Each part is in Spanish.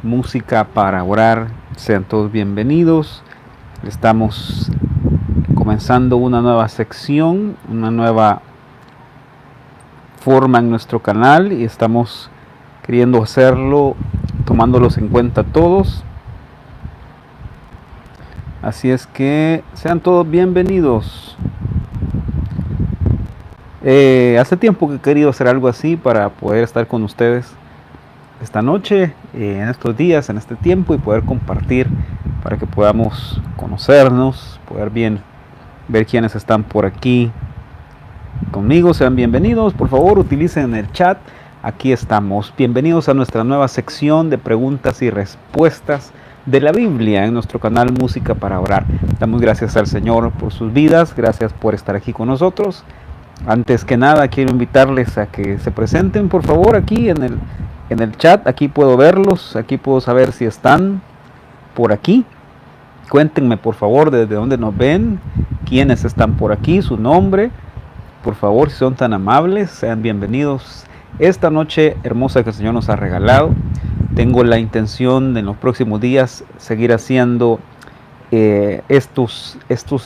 Música para orar. Sean todos bienvenidos. Estamos comenzando una nueva sección, una nueva forma en nuestro canal y estamos queriendo hacerlo tomándolos en cuenta todos. Así es que sean todos bienvenidos. Hace tiempo que he querido hacer algo así para poder estar con ustedes esta noche, en estos días, en este tiempo, y poder compartir para que podamos conocernos, poder bien ver quiénes están por aquí conmigo. Sean bienvenidos, por favor utilicen el chat. Aquí estamos. Bienvenidos a nuestra nueva sección de preguntas y respuestas de la Biblia en nuestro canal Música para Orar. Damos gracias al Señor por sus vidas, gracias por estar aquí con nosotros. Antes que nada quiero invitarles a que se presenten por favor aquí en el chat. Aquí puedo verlos, aquí puedo saber si están por aquí. Cuéntenme por favor desde dónde nos ven, quiénes están por aquí, su nombre. Por favor, si son tan amables, sean bienvenidos esta noche hermosa que el Señor nos ha regalado. Tengo la intención de en los próximos días seguir haciendo estos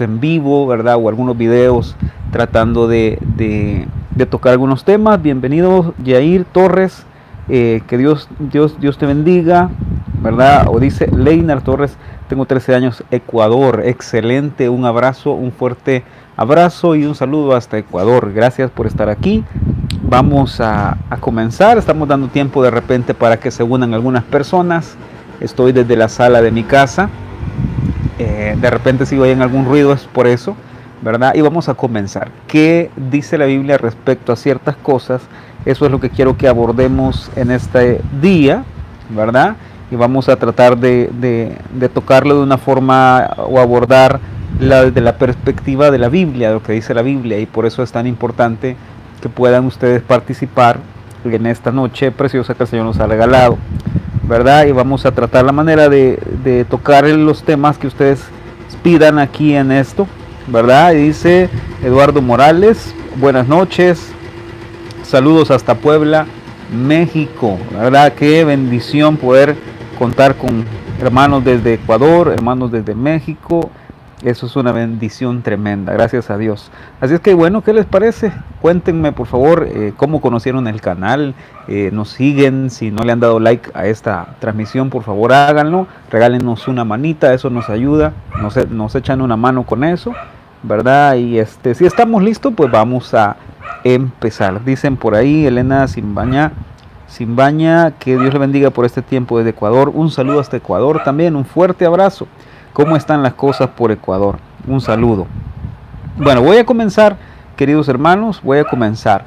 en vivo, ¿verdad? O algunos videos tratando de tocar algunos temas. Bienvenido Yair Torres, que Dios te bendiga, ¿verdad? O dice Leinar Torres, tengo 13 años, Ecuador, excelente, un abrazo, un fuerte abrazo y un saludo hasta Ecuador. Gracias por estar aquí. Vamos a comenzar, estamos dando tiempo de repente para que se unan algunas personas. Estoy desde la sala de mi casa. De repente si oyen algún ruido es por eso, ¿verdad? Y vamos a comenzar. ¿Qué dice la Biblia respecto a ciertas cosas? Eso es lo que quiero que abordemos en este día, ¿verdad? Y vamos a tratar de tocarlo de una forma o abordar desde la perspectiva de la Biblia, de lo que dice la Biblia. Y por eso es tan importante que puedan ustedes participar en esta noche preciosa que el Señor nos ha regalado, ¿verdad? Y vamos a tratar la manera de tocar los temas que ustedes pidan aquí en esto, ¿verdad? Y dice Eduardo Morales, buenas noches, saludos hasta Puebla, México, ¿verdad? Qué bendición poder contar con hermanos desde Ecuador, hermanos desde México. Eso es una bendición tremenda, gracias a Dios. Así es que bueno, ¿qué les parece? Cuéntenme por favor cómo conocieron el canal, nos siguen, si no le han dado like a esta transmisión, por favor háganlo, regálenos una manita, eso nos ayuda, nos echan una mano con eso, ¿verdad? Y si estamos listos, pues vamos a empezar. Dicen por ahí, Elena Simbaña, que Dios le bendiga por este tiempo desde Ecuador. Un saludo hasta Ecuador también, un fuerte abrazo. ¿Cómo están las cosas por Ecuador? Un saludo. Bueno, voy a comenzar, queridos hermanos, voy a comenzar.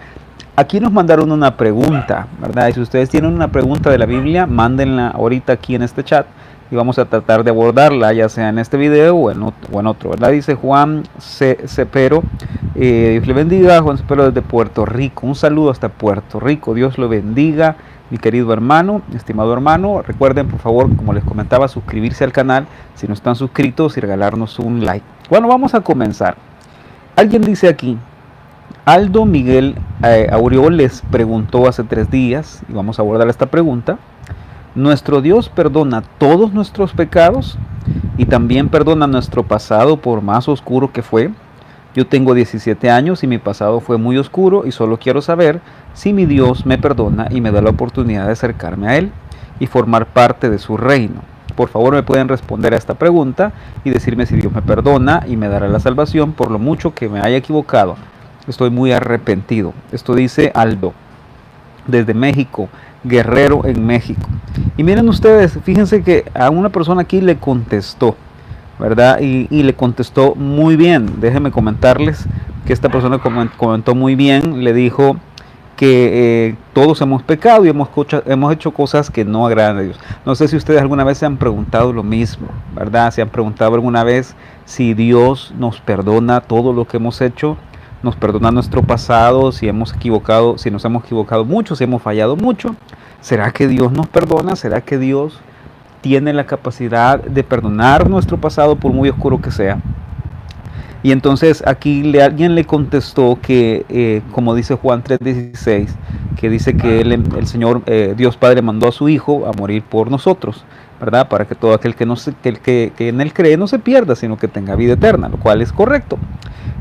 Aquí nos mandaron una pregunta, ¿verdad? Y si ustedes tienen una pregunta de la Biblia, mándenla ahorita aquí en este chat y vamos a tratar de abordarla, ya sea en este video o en otro, ¿verdad? Dice Juan Cepero, Dios le bendiga, Juan Cepero desde Puerto Rico. Un saludo hasta Puerto Rico, Dios lo bendiga. Mi querido hermano, estimado hermano, recuerden por favor, como les comentaba, suscribirse al canal si no están suscritos y regalarnos un like. Bueno, vamos a comenzar. Alguien dice aquí, Aldo Miguel Aureol les preguntó hace 3 días, y vamos a abordar esta pregunta: ¿nuestro Dios perdona todos nuestros pecados y también perdona nuestro pasado por más oscuro que fue? Yo tengo 17 años y mi pasado fue muy oscuro y solo quiero saber si mi Dios me perdona y me da la oportunidad de acercarme a Él y formar parte de su reino. Por favor, me pueden responder a esta pregunta y decirme si Dios me perdona y me dará la salvación por lo mucho que me haya equivocado. Estoy muy arrepentido. Esto dice Aldo, desde México, Guerrero en México. Y miren ustedes, fíjense que a una persona aquí le contestó, ¿verdad? Y le contestó muy bien. Déjenme comentarles que esta persona comentó muy bien. Le dijo que todos hemos pecado y hemos hecho cosas que no agradan a Dios. No sé si ustedes alguna vez se han preguntado lo mismo, ¿verdad? Se han preguntado alguna vez si Dios nos perdona todo lo que hemos hecho, nos perdona nuestro pasado, si nos hemos equivocado mucho, si hemos fallado mucho. ¿Será que Dios nos perdona? ¿Será que Dios tiene la capacidad de perdonar nuestro pasado por muy oscuro que sea? Y entonces aquí alguien le contestó que, como dice Juan 3:16, que dice que el Señor, Dios Padre, mandó a su Hijo a morir por nosotros, ¿verdad? Para que todo aquel que en Él cree no se pierda, sino que tenga vida eterna, lo cual es correcto.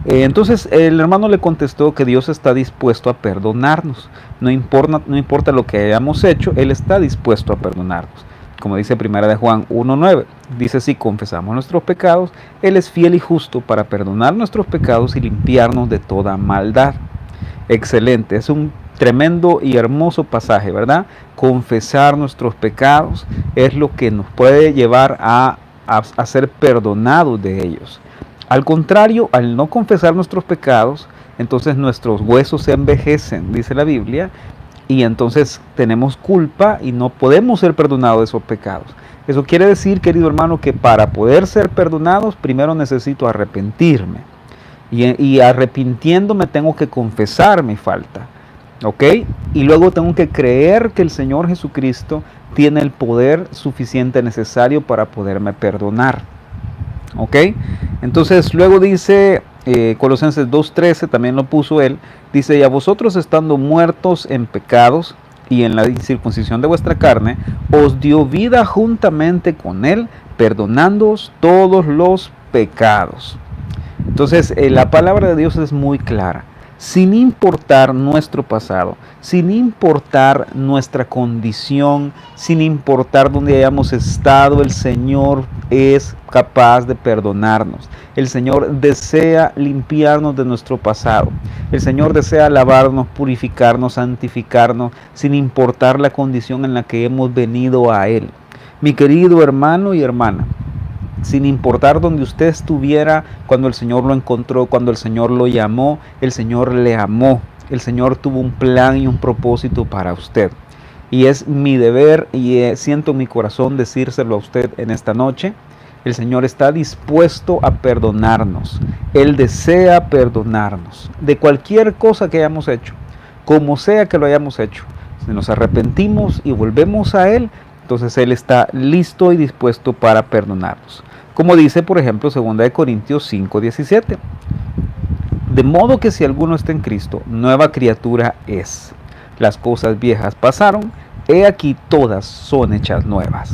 Entonces el hermano le contestó que Dios está dispuesto a perdonarnos. No importa lo que hayamos hecho, Él está dispuesto a perdonarnos. Como dice 1 Juan 1:9, dice: si confesamos nuestros pecados, Él es fiel y justo para perdonar nuestros pecados y limpiarnos de toda maldad. Excelente, es un tremendo y hermoso pasaje, ¿verdad? Confesar nuestros pecados es lo que nos puede llevar a ser perdonados de ellos. Al contrario, al no confesar nuestros pecados, entonces nuestros huesos se envejecen, dice la Biblia, y entonces tenemos culpa y no podemos ser perdonados de esos pecados. Eso quiere decir, querido hermano, que para poder ser perdonados, primero necesito arrepentirme. Y arrepintiéndome tengo que confesar mi falta. ¿Ok? Y luego tengo que creer que el Señor Jesucristo tiene el poder suficiente necesario para poderme perdonar. ¿Ok? Entonces luego dice Colosenses 2:13, también lo puso él, dice: y a vosotros, estando muertos en pecados y en la incircuncisión de vuestra carne, os dio vida juntamente con él, perdonándoos todos los pecados. Entonces la palabra de Dios es muy clara. Sin importar nuestro pasado, sin importar nuestra condición, sin importar dónde hayamos estado, el Señor es capaz de perdonarnos. El Señor desea limpiarnos de nuestro pasado. El Señor desea lavarnos, purificarnos, santificarnos, sin importar la condición en la que hemos venido a Él. Mi querido hermano y hermana, sin importar donde usted estuviera cuando el Señor lo encontró, cuando el Señor lo llamó, el Señor le amó. El Señor tuvo un plan y un propósito para usted. Y es mi deber y siento en mi corazón decírselo a usted en esta noche. El Señor está dispuesto a perdonarnos. Él desea perdonarnos de cualquier cosa que hayamos hecho, como sea que lo hayamos hecho. Si nos arrepentimos y volvemos a Él, entonces Él está listo y dispuesto para perdonarnos. Como dice, por ejemplo, 2 Corintios 5:17. De modo que si alguno está en Cristo, nueva criatura es. Las cosas viejas pasaron, he aquí todas son hechas nuevas.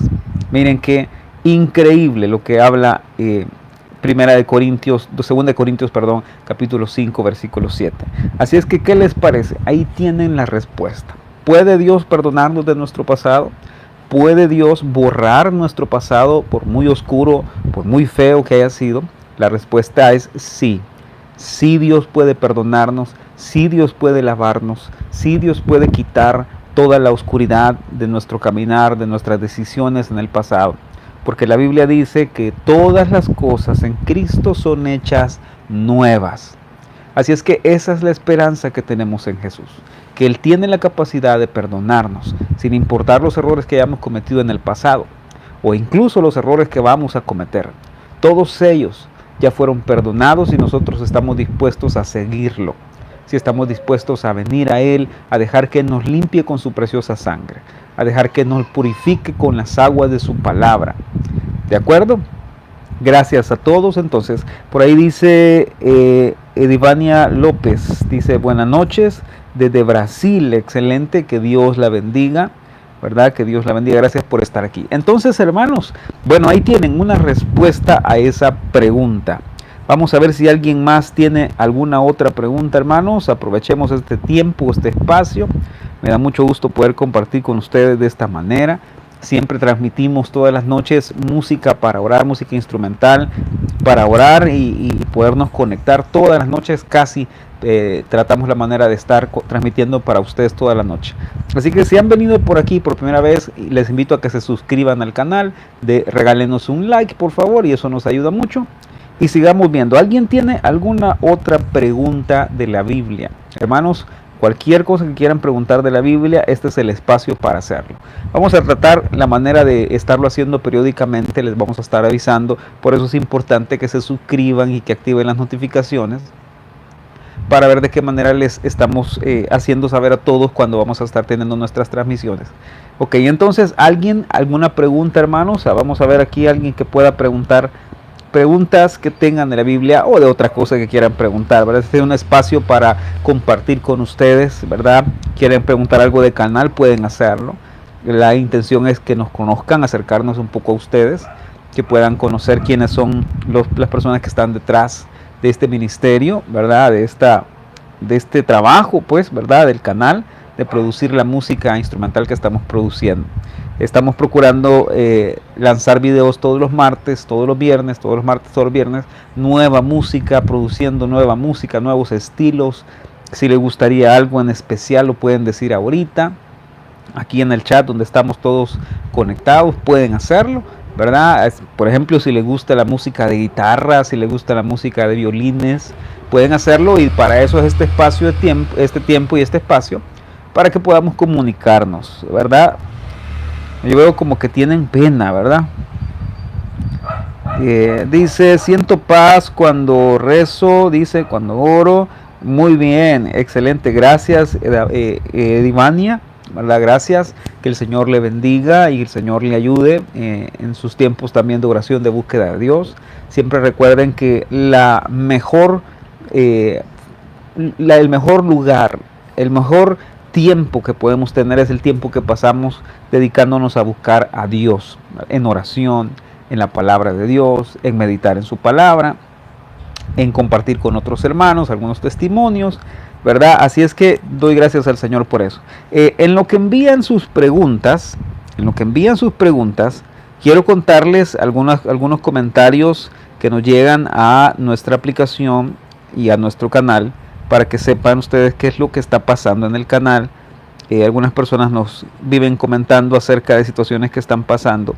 Miren qué increíble lo que habla 2 Corintios, capítulo 5, versículo 7. Así es que, ¿qué les parece? Ahí tienen la respuesta. ¿Puede Dios perdonarnos de nuestro pasado? ¿Puede Dios borrar nuestro pasado, por muy oscuro, por muy feo que haya sido? La respuesta es sí. Sí, Dios puede perdonarnos, sí, Dios puede lavarnos, sí, Dios puede quitar toda la oscuridad de nuestro caminar, de nuestras decisiones en el pasado. Porque la Biblia dice que todas las cosas en Cristo son hechas nuevas. Así es que esa es la esperanza que tenemos en Jesús, que Él tiene la capacidad de perdonarnos, sin importar los errores que hayamos cometido en el pasado, o incluso los errores que vamos a cometer. Todos ellos ya fueron perdonados y nosotros estamos dispuestos a seguirlo. Si estamos dispuestos a venir a Él, a dejar que nos limpie con su preciosa sangre, a dejar que nos purifique con las aguas de su palabra. ¿De acuerdo? Gracias a todos. Entonces, por ahí dice Edivania López, dice: buenas noches desde Brasil, excelente, que Dios la bendiga, ¿verdad? Que Dios la bendiga, gracias por estar aquí. Entonces, hermanos, bueno, ahí tienen una respuesta a esa pregunta. Vamos a ver si alguien más tiene alguna otra pregunta, hermanos. Aprovechemos este tiempo, este espacio. Me da mucho gusto poder compartir con ustedes de esta manera. Siempre transmitimos todas las noches música para orar, música instrumental para orar y podernos conectar todas las noches. Casi tratamos la manera de estar transmitiendo para ustedes toda la noche. Así que si han venido por aquí por primera vez, les invito a que se suscriban al canal, regálenos un like por favor, y eso nos ayuda mucho. Y sigamos viendo. ¿Alguien tiene alguna otra pregunta de la Biblia? Hermanos, cualquier cosa que quieran preguntar de la Biblia, este es el espacio para hacerlo. Vamos a tratar la manera de estarlo haciendo periódicamente, les vamos a estar avisando. Por eso es importante que se suscriban y que activen las notificaciones para ver de qué manera les estamos haciendo saber a todos cuando vamos a estar teniendo nuestras transmisiones. Ok, entonces, ¿alguna pregunta, hermanos? Vamos a ver aquí alguien que pueda preguntar preguntas que tengan de la Biblia o de otra cosa que quieran preguntar, ¿verdad? Este es un espacio para compartir con ustedes, ¿verdad? Quieren preguntar algo de canal, pueden hacerlo. La intención es que nos conozcan, acercarnos un poco a ustedes, que puedan conocer quiénes son las personas que están detrás de este ministerio, ¿verdad? De este trabajo, pues, ¿verdad? Del canal, de producir la música instrumental que estamos produciendo. Estamos procurando lanzar videos todos los martes, todos los viernes, nueva música, produciendo nueva música, nuevos estilos. Si les gustaría algo en especial, lo pueden decir ahorita. Aquí en el chat donde estamos todos conectados, pueden hacerlo, ¿verdad? Por ejemplo, si les gusta la música de guitarra, si les gusta la música de violines, pueden hacerlo, y para eso es este espacio de tiempo, este tiempo y este espacio, para que podamos comunicarnos, ¿verdad? Yo veo como que tienen pena, ¿verdad? Dice, siento paz cuando rezo, dice, cuando oro. Muy bien, excelente, gracias, Divania, ¿verdad? Gracias, que el Señor le bendiga y el Señor le ayude en sus tiempos también de oración, de búsqueda de Dios. Siempre recuerden que el mejor lugar, el mejor tiempo que podemos tener es el tiempo que pasamos dedicándonos a buscar a Dios, en oración, en la palabra de Dios, en meditar en su palabra, en compartir con otros hermanos algunos testimonios, ¿verdad? Así es que doy gracias al Señor por eso. En lo que envían sus preguntas, quiero contarles algunos comentarios que nos llegan a nuestra aplicación y a nuestro canal, para que sepan ustedes qué es lo que está pasando en el canal. Algunas personas nos viven comentando acerca de situaciones que están pasando,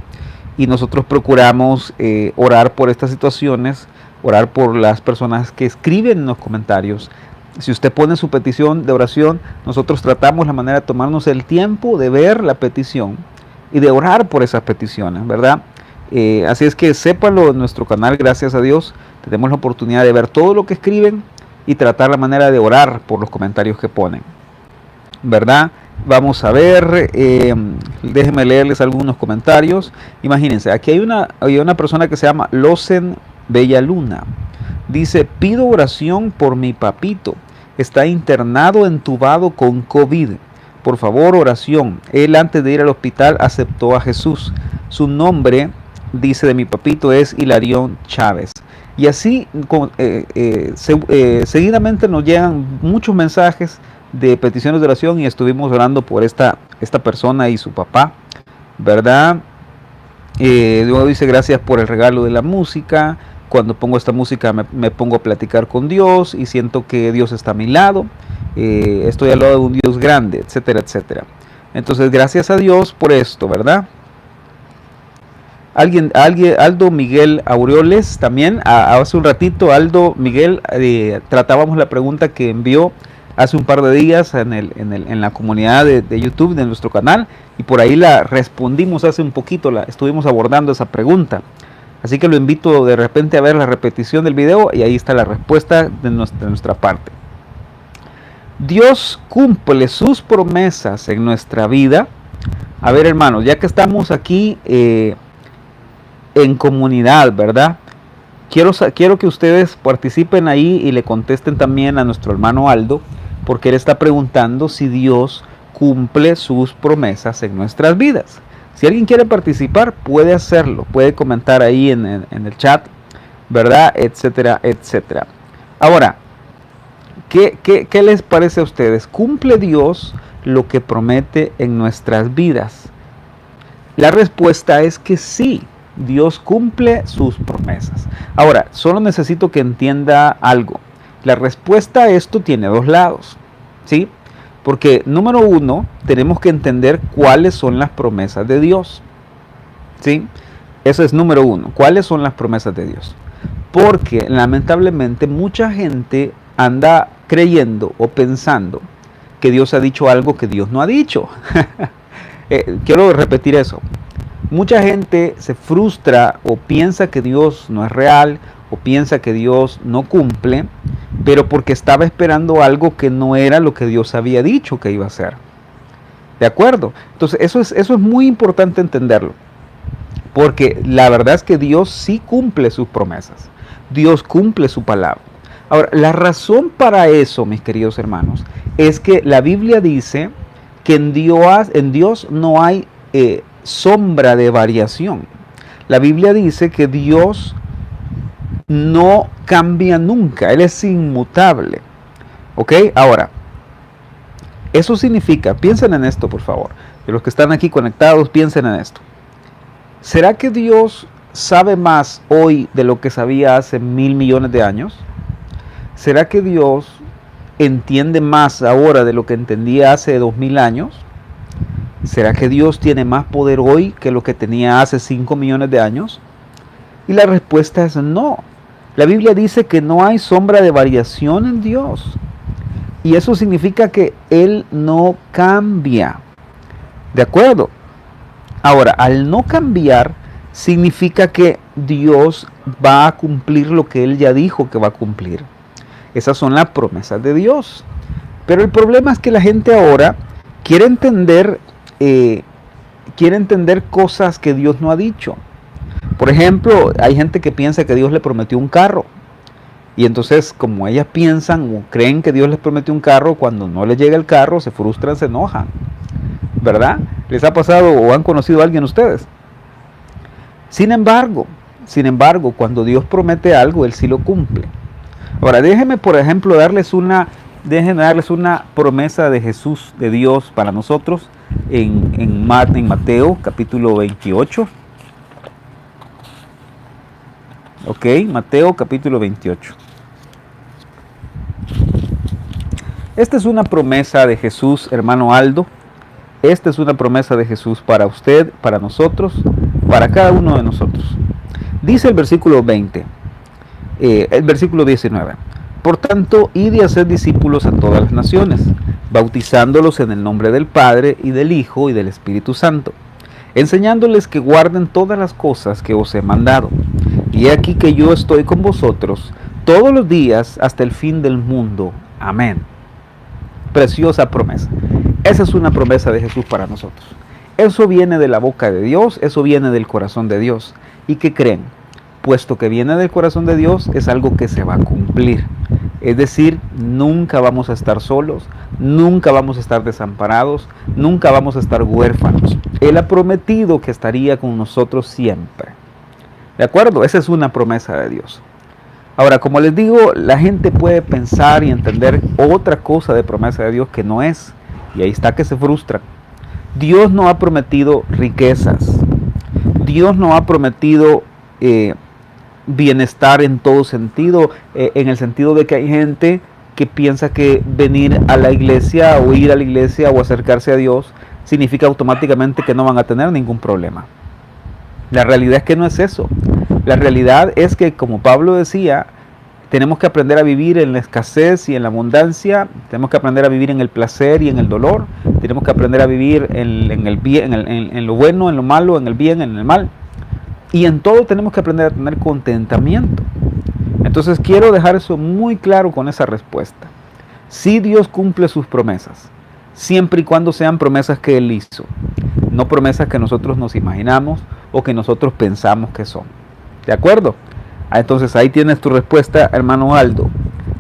y nosotros procuramos orar por estas situaciones, orar por las personas que escriben en los comentarios. Si usted pone su petición de oración, nosotros tratamos la manera de tomarnos el tiempo de ver la petición y de orar por esas peticiones, ¿verdad? Así es que sépanlo en nuestro canal, gracias a Dios, tenemos la oportunidad de ver todo lo que escriben y tratar la manera de orar por los comentarios que ponen, ¿verdad? Vamos a ver, déjenme leerles algunos comentarios. Imagínense, aquí hay una persona que se llama Losen Bella Luna. Dice, pido oración por mi papito, está internado entubado con COVID. Por favor, oración. Él, antes de ir al hospital, aceptó a Jesús. Su nombre, dice, de mi papito es Hilarión Chávez. Y así seguidamente nos llegan muchos mensajes de peticiones de oración, y estuvimos orando por esta persona y su papá, ¿verdad? Luego dice, gracias por el regalo de la música. Cuando pongo esta música me pongo a platicar con Dios y siento que Dios está a mi lado. Estoy al lado de un Dios grande, etcétera, etcétera. Entonces, gracias a Dios por esto, ¿verdad? Aldo Miguel Aureoles también, hace un ratito, Aldo Miguel, tratábamos la pregunta que envió hace un par de días en la comunidad de YouTube de nuestro canal, y por ahí la respondimos hace un poquito, estuvimos abordando esa pregunta. Así que lo invito de repente a ver la repetición del video, y ahí está la respuesta de nuestra parte. Dios cumple sus promesas en nuestra vida. A ver, hermanos, ya que estamos aquí en comunidad, ¿verdad? Quiero que ustedes participen ahí y le contesten también a nuestro hermano Aldo, porque él está preguntando si Dios cumple sus promesas en nuestras vidas. Si alguien quiere participar, puede hacerlo, puede comentar ahí en el chat, ¿verdad? Etcétera, etcétera. Ahora, ¿qué les parece a ustedes? ¿Cumple Dios lo que promete en nuestras vidas? La respuesta es que sí, Dios cumple sus promesas. Ahora, solo necesito que entienda algo. La respuesta a esto tiene dos lados, ¿sí? Porque número uno, tenemos que entender cuáles son las promesas de Dios, ¿sí? Eso es número uno, ¿cuáles son las promesas de Dios? Porque lamentablemente mucha gente anda creyendo o pensando que Dios ha dicho algo que Dios no ha dicho. Quiero repetir eso. Mucha gente se frustra o piensa que Dios no es real, o piensa que Dios no cumple, pero porque estaba esperando algo que no era lo que Dios había dicho que iba a hacer. ¿De acuerdo? Entonces eso es muy importante entenderlo. porque la verdad es que Dios sí cumple sus promesas. Dios cumple su palabra. Ahora, la razón para eso, mis queridos hermanos, es que la Biblia dice que en Dios no hay sombra de variación. La Biblia dice que Dios no cambia nunca, Él es inmutable. ¿Ok? Ahora, eso significa, piensen en esto por favor, de los que están aquí conectados, piensen en esto. ¿Será que Dios sabe más hoy de lo que sabía hace 1.000 millones de años? ¿Será que Dios entiende más ahora de lo que entendía hace 2.000 años? ¿Será que Dios tiene más poder hoy que lo que tenía hace 5 millones de años? Y la respuesta es no. La Biblia dice que no hay sombra de variación en Dios. Y eso significa que Él no cambia. ¿De acuerdo? Ahora, al no cambiar, significa que Dios va a cumplir lo que Él ya dijo que va a cumplir. Esas son las promesas de Dios. Pero el problema es que la gente ahora quiere entender cosas que Dios no ha dicho. Por ejemplo, hay gente que piensa que Dios le prometió un carro. Y entonces, como ellas piensan o creen que Dios les prometió un carro, cuando no les llega el carro, se frustran, se enojan. ¿Verdad? ¿Les ha pasado o han conocido a alguien ustedes? Sin embargo, cuando Dios promete algo, Él sí lo cumple. Ahora, déjenme, por ejemplo, darles una promesa de Jesús, de Dios para nosotros en Mateo capítulo 28. Ok, Mateo capítulo 28. Esta es una promesa de Jesús, hermano Aldo. Esta es una promesa de Jesús para usted, para nosotros, para cada uno de nosotros. Dice el versículo 20, el versículo 19. Por tanto, id y haced discípulos a todas las naciones, bautizándolos en el nombre del Padre y del Hijo y del Espíritu Santo, enseñándoles que guarden todas las cosas que os he mandado. Y he aquí que yo estoy con vosotros todos los días hasta el fin del mundo. Amén. Preciosa promesa. Esa es una promesa de Jesús para nosotros. Eso viene de la boca de Dios, eso viene del corazón de Dios. ¿Y qué creen? Puesto que viene del corazón de Dios, es algo que se va a cumplir. Es decir, nunca vamos a estar solos, nunca vamos a estar desamparados, nunca vamos a estar huérfanos. Él ha prometido que estaría con nosotros siempre. ¿De acuerdo? Esa es una promesa de Dios. Ahora, como les digo, la gente puede pensar y entender otra cosa de promesa de Dios que no es. Y ahí está que se frustran. Dios no ha prometido riquezas. Dios no ha prometido bienestar en todo sentido, en el sentido de que hay gente que piensa que venir a la iglesia o ir a la iglesia o acercarse a Dios significa automáticamente que no van a tener ningún problema. La realidad es que no es eso. La realidad es que, como Pablo decía, tenemos que aprender a vivir en la escasez y en la abundancia, tenemos que aprender a vivir en el placer y en el dolor, tenemos que aprender a vivir en el bien, en lo bueno, en lo malo, en el bien, en el mal. Y en todo tenemos que aprender a tener contentamiento. Entonces quiero dejar eso muy claro con esa respuesta. Sí, Dios cumple sus promesas, siempre y cuando sean promesas que Él hizo, no promesas que nosotros nos imaginamos o que nosotros pensamos que son. ¿De acuerdo? Entonces ahí tienes tu respuesta, hermano Aldo.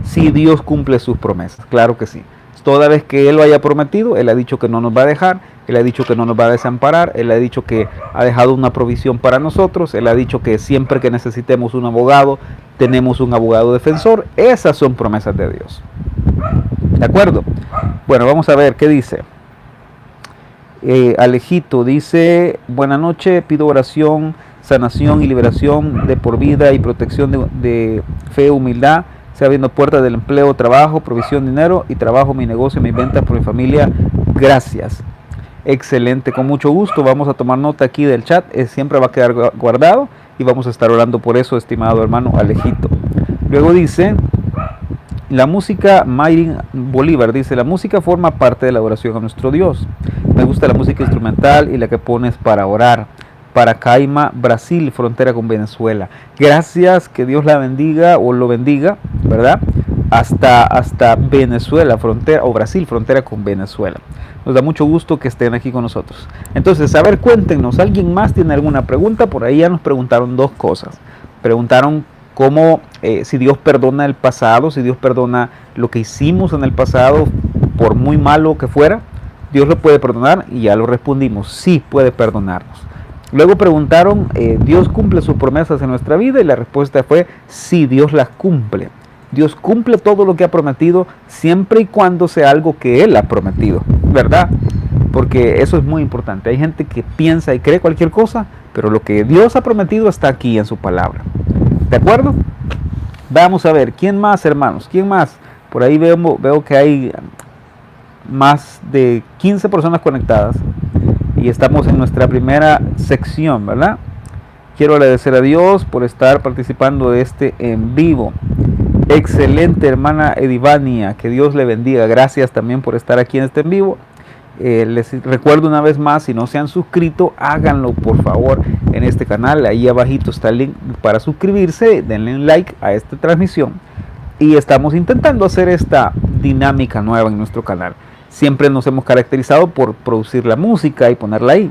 Sí, Dios cumple sus promesas, claro que sí. Toda vez que Él lo haya prometido, Él ha dicho que no nos va a dejar, Él ha dicho que no nos va a desamparar, Él ha dicho que ha dejado una provisión para nosotros, Él ha dicho que siempre que necesitemos un abogado, tenemos un abogado defensor. Esas son promesas de Dios. ¿De acuerdo? Bueno, vamos a ver qué dice. Alejito dice: buenas noches, pido oración, sanación y liberación de por vida y protección de fe, humildad, sea abriendo puertas del empleo, trabajo, provisión, dinero y trabajo, mi negocio, mis ventas, por mi familia. Gracias. Excelente, con mucho gusto. Vamos a tomar nota aquí del chat, siempre va a quedar guardado y vamos a estar orando por eso, estimado hermano Alejito. Luego dice: la música, Mayrin Bolívar dice: la música forma parte de la adoración a nuestro Dios. Me gusta la música instrumental y la que pones para orar. Para Caima, Brasil, frontera con Venezuela. Gracias, que Dios la bendiga o lo bendiga, ¿verdad? hasta Venezuela, frontera, o Brasil, frontera con Venezuela. Nos da mucho gusto que estén aquí con nosotros. Entonces, a ver, cuéntenos, ¿alguien más tiene alguna pregunta? Por ahí ya nos preguntaron dos cosas. Preguntaron cómo, si Dios perdona el pasado, si Dios perdona lo que hicimos en el pasado, por muy malo que fuera, Dios lo puede perdonar, y ya lo respondimos, sí puede perdonarnos. Luego preguntaron, ¿Dios cumple sus promesas en nuestra vida? Y la respuesta fue, sí, Dios las cumple. Dios cumple todo lo que ha prometido, siempre y cuando sea algo que Él ha prometido, ¿verdad? Porque eso es muy importante. Hay gente que piensa y cree cualquier cosa, pero lo que Dios ha prometido está aquí en su palabra. ¿De acuerdo? Vamos a ver, ¿quién más, hermanos? ¿Quién más? Por ahí veo que hay más de 15 personas conectadas y estamos en nuestra primera sección, ¿verdad? Quiero agradecer a Dios por estar participando de este en vivo. Excelente, hermana Edivania, que Dios le bendiga. Gracias también por estar aquí en este en vivo. Les recuerdo una vez más, si no se han suscrito, háganlo por favor en este canal. Ahí abajito está el link para suscribirse. Denle un like a esta transmisión. Y estamos intentando hacer esta dinámica nueva en nuestro canal. Siempre nos hemos caracterizado por producir la música y ponerla ahí.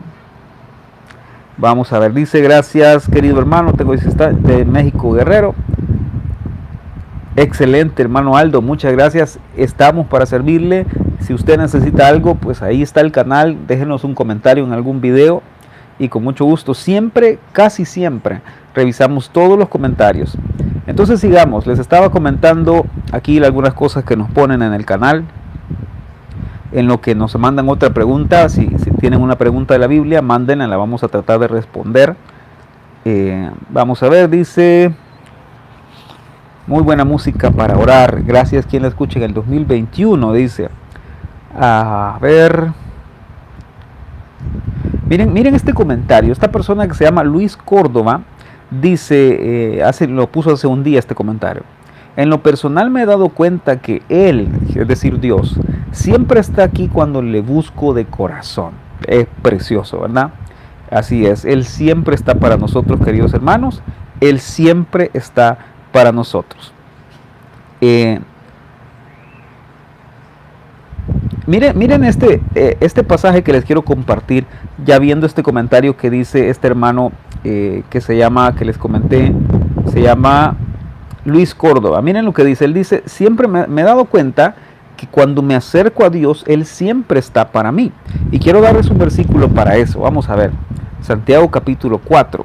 Vamos a ver, dice, gracias querido hermano, tengo de México Guerrero. Excelente, hermano Aldo, muchas gracias. Estamos para servirle. Si usted necesita algo, pues ahí está el canal. Déjenos un comentario en algún video y con mucho gusto, siempre, casi siempre, revisamos todos los comentarios. Entonces sigamos, les estaba comentando aquí algunas cosas que nos ponen en el canal. En lo que nos mandan otra pregunta, si tienen una pregunta de la Biblia, mándenla, la vamos a tratar de responder. Vamos a ver, dice... Muy buena música para orar. Gracias quien la escuche en el 2021, dice. A ver. Miren este comentario. Esta persona que se llama Luis Córdoba dice, lo puso hace un día este comentario. En lo personal me he dado cuenta que Él, es decir Dios, siempre está aquí cuando le busco de corazón. Es precioso, ¿verdad? Así es. Él siempre está para nosotros, queridos hermanos. Él siempre está para nosotros. Miren este pasaje que les quiero compartir, ya viendo este comentario que dice este hermano que les comenté, se llama Luis Córdoba. Miren lo que dice, él dice, siempre me he dado cuenta que cuando me acerco a Dios, Él siempre está para mí. Y quiero darles un versículo para eso. Vamos a ver, Santiago capítulo 4.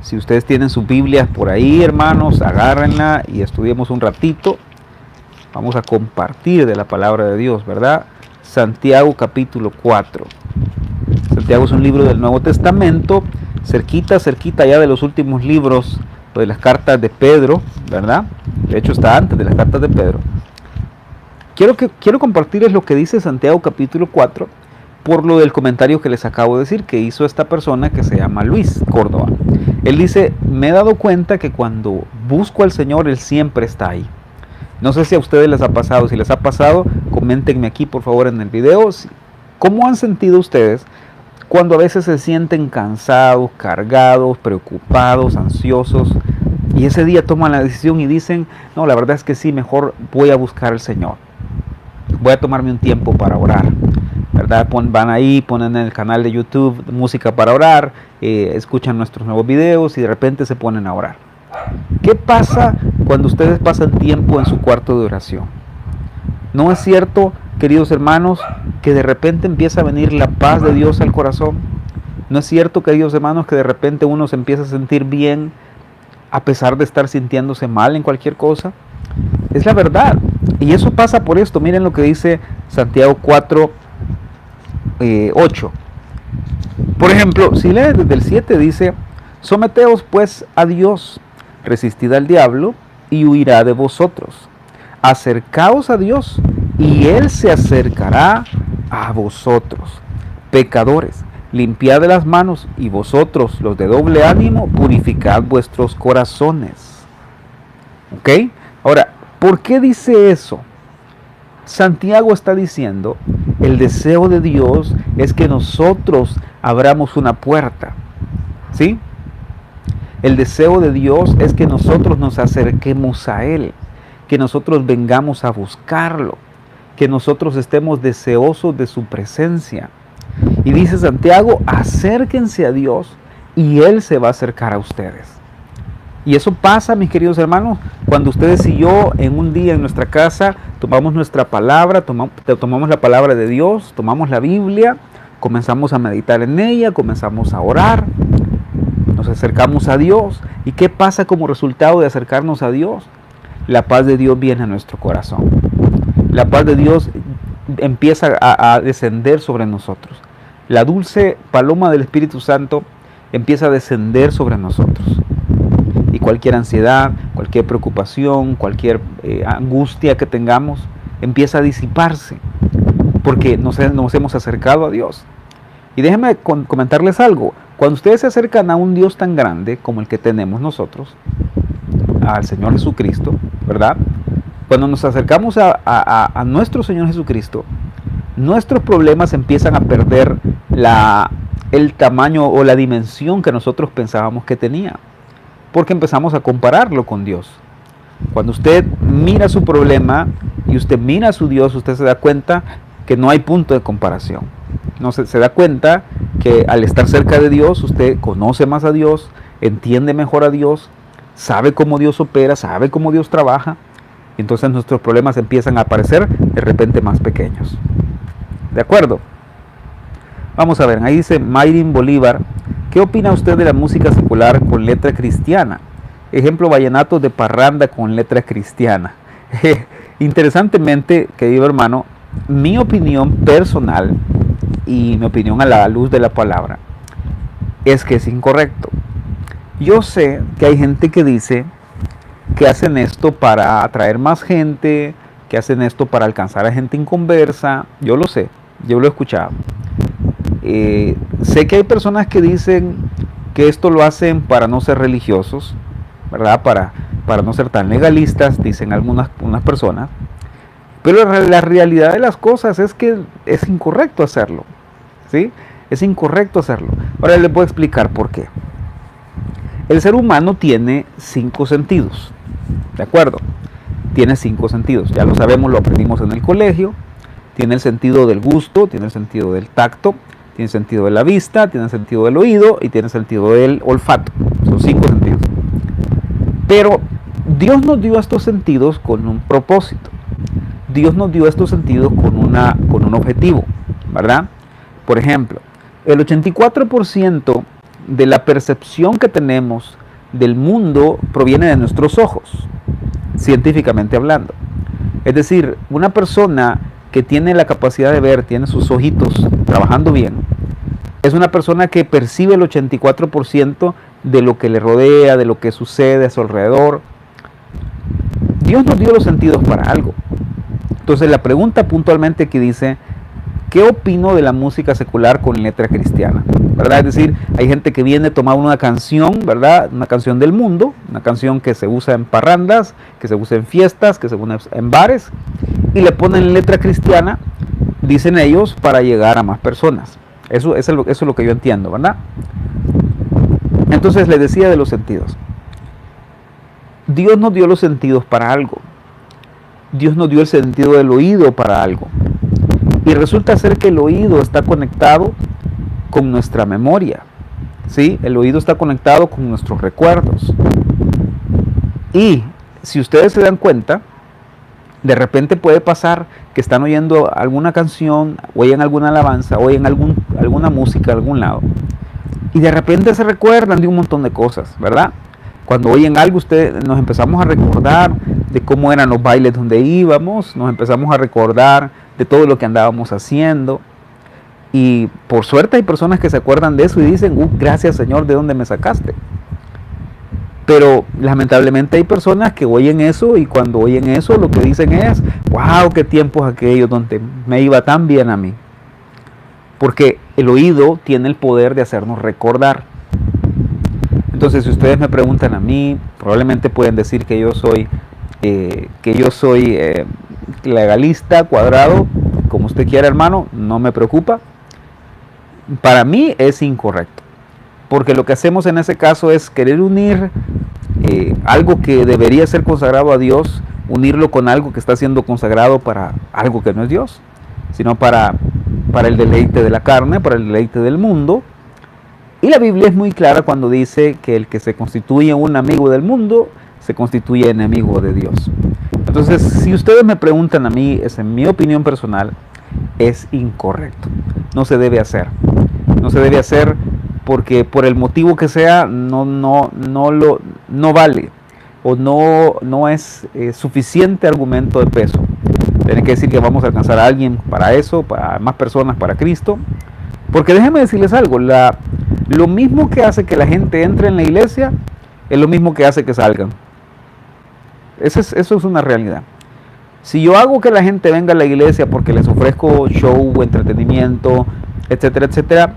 Si ustedes tienen sus Biblias por ahí, hermanos, agárrenla y estudiemos un ratito. Vamos a compartir de la palabra de Dios, ¿verdad? Santiago capítulo 4. Santiago es un libro del Nuevo Testamento, cerquita ya de los últimos libros, de las cartas de Pedro, ¿verdad? De hecho está antes de las cartas de Pedro. Quiero compartirles lo que dice Santiago capítulo 4, por lo del comentario que les acabo de decir, que hizo esta persona que se llama Luis Córdoba. Él dice, me he dado cuenta que cuando busco al Señor, Él siempre está ahí. No sé si a ustedes les ha pasado. Si les ha pasado, coméntenme aquí por favor en el video. ¿Cómo han sentido ustedes cuando a veces se sienten cansados, cargados, preocupados, ansiosos? Y ese día toman la decisión y dicen, no, la verdad es que sí, mejor voy a buscar al Señor. Voy a tomarme un tiempo para orar. ¿Verdad? Van ahí, ponen en el canal de YouTube música para orar, escuchan nuestros nuevos videos y de repente se ponen a orar. ¿Qué pasa cuando ustedes pasan tiempo en su cuarto de oración? ¿No es cierto, queridos hermanos, que de repente empieza a venir la paz de Dios al corazón? ¿No es cierto, queridos hermanos, que de repente uno se empieza a sentir bien a pesar de estar sintiéndose mal en cualquier cosa? Es la verdad. Y eso pasa por esto. Miren lo que dice Santiago 4, 8. Por ejemplo, si lees desde el 7 dice, someteos pues a Dios, resistid al diablo y huirá de vosotros. Acercaos a Dios y Él se acercará a vosotros. Pecadores, limpiad de las manos, y vosotros, los de doble ánimo, purificad vuestros corazones. ¿Ok? Ahora, ¿por qué dice eso? Santiago está diciendo, el deseo de Dios es que nosotros abramos una puerta. ¿Sí? El deseo de Dios es que nosotros nos acerquemos a Él. que nosotros vengamos a buscarlo, que nosotros estemos deseosos de su presencia. Y dice Santiago, acérquense a Dios y Él se va a acercar a ustedes. Y eso pasa, mis queridos hermanos, cuando ustedes y yo en un día en nuestra casa tomamos nuestra palabra, tomamos la palabra de Dios, tomamos la Biblia, comenzamos a meditar en ella, comenzamos a orar, nos acercamos a Dios. ¿Y qué pasa como resultado de acercarnos a Dios? La paz de Dios viene a nuestro corazón. La paz de Dios empieza a descender sobre nosotros. La dulce paloma del Espíritu Santo empieza a descender sobre nosotros. Y cualquier ansiedad, cualquier preocupación, cualquier angustia que tengamos, empieza a disiparse. Porque nos hemos acercado a Dios. Y déjenme comentarles algo. Cuando ustedes se acercan a un Dios tan grande como el que tenemos nosotros, al Señor Jesucristo, ¿verdad? Cuando nos acercamos a nuestro Señor Jesucristo, nuestros problemas empiezan a perder el tamaño o la dimensión que nosotros pensábamos que tenía. Porque empezamos a compararlo con Dios. Cuando usted mira su problema y usted mira a su Dios, usted se da cuenta que no hay punto de comparación. No se da cuenta que al estar cerca de Dios, usted conoce más a Dios, entiende mejor a Dios, sabe cómo Dios opera, sabe cómo Dios trabaja. Y entonces nuestros problemas empiezan a aparecer de repente más pequeños. ¿De acuerdo? Vamos a ver, ahí dice Mayrin Bolívar, ¿qué opina usted de la música secular con letra cristiana? Ejemplo, vallenatos de parranda con letra cristiana. Interesantemente, querido hermano, mi opinión personal y mi opinión a la luz de la palabra es que es incorrecto. Yo sé que hay gente que dice que hacen esto para atraer más gente, que hacen esto para alcanzar a gente inconversa. Yo lo sé, yo lo he escuchado. Sé que hay personas que dicen que esto lo hacen para no ser religiosos, ¿verdad? Para no ser tan legalistas, dicen unas personas. Pero la realidad de las cosas es que es incorrecto hacerlo, ¿sí? Es incorrecto hacerlo. Ahora les voy a explicar por qué. El ser humano tiene 5 sentidos, ¿de acuerdo? Tiene 5 sentidos, ya lo sabemos, lo aprendimos en el colegio. Tiene el sentido del gusto, tiene el sentido del tacto, tiene el sentido de la vista, tiene el sentido del oído y tiene el sentido del olfato. Son 5 sentidos. Pero Dios nos dio estos sentidos con un propósito. Dios nos dio estos sentidos con un objetivo, ¿verdad? Por ejemplo, el 84% de la percepción que tenemos del mundo proviene de nuestros ojos, científicamente hablando. Es decir, una persona que tiene la capacidad de ver, tiene sus ojitos trabajando bien, es una persona que percibe el 84% de lo que le rodea, de lo que sucede a su alrededor. Dios nos dio los sentidos para algo. Entonces la pregunta puntualmente que dice, ¿qué opino de la música secular con letra cristiana? ¿Verdad? Es decir, hay gente que viene a tomar una canción, ¿verdad? Una canción del mundo, una canción que se usa en parrandas, que se usa en fiestas, que se usa en bares, y le ponen letra cristiana, dicen ellos, para llegar a más personas. Eso es lo que yo entiendo, ¿verdad? Entonces les decía de los sentidos. Dios nos dio los sentidos para algo. Dios nos dio el sentido del oído para algo. Y resulta ser que el oído está conectado con nuestra memoria, ¿sí? El oído está conectado con nuestros recuerdos. Y si ustedes se dan cuenta, de repente puede pasar que están oyendo alguna canción, oyen alguna alabanza, oyen alguna música de algún lado, y de repente se recuerdan de un montón de cosas, ¿verdad? Cuando oyen algo, nos empezamos a recordar de cómo eran los bailes donde íbamos, nos empezamos a recordar de todo lo que andábamos haciendo. Y por suerte hay personas que se acuerdan de eso y dicen, gracias Señor, ¿de dónde me sacaste? Pero lamentablemente hay personas que oyen eso y cuando oyen eso lo que dicen es, wow, qué tiempos aquellos donde me iba tan bien a mí. Porque el oído tiene el poder de hacernos recordar. Entonces, si ustedes me preguntan a mí, probablemente pueden decir que yo soy legalista, cuadrado, como usted quiera, hermano, no me preocupa. Para mí es incorrecto, porque lo que hacemos en ese caso es querer unir algo que debería ser consagrado a Dios unirlo con algo que está siendo consagrado para algo que no es Dios, sino para el deleite de la carne, para el deleite del mundo. Y la Biblia es muy clara cuando dice que el que se constituye un amigo del mundo se constituye enemigo de Dios. Entonces, si ustedes me preguntan a mí, es en mi opinión personal, es incorrecto. No se debe hacer. No se debe hacer porque por el motivo que sea no vale o no es suficiente argumento de peso. Tiene que decir que vamos a alcanzar a alguien para eso, para más personas para Cristo. Porque déjenme decirles algo, lo mismo que hace que la gente entre en la iglesia es lo mismo que hace que salgan. Eso es una realidad. Si yo hago que la gente venga a la iglesia porque les ofrezco show, entretenimiento, etcétera, etcétera,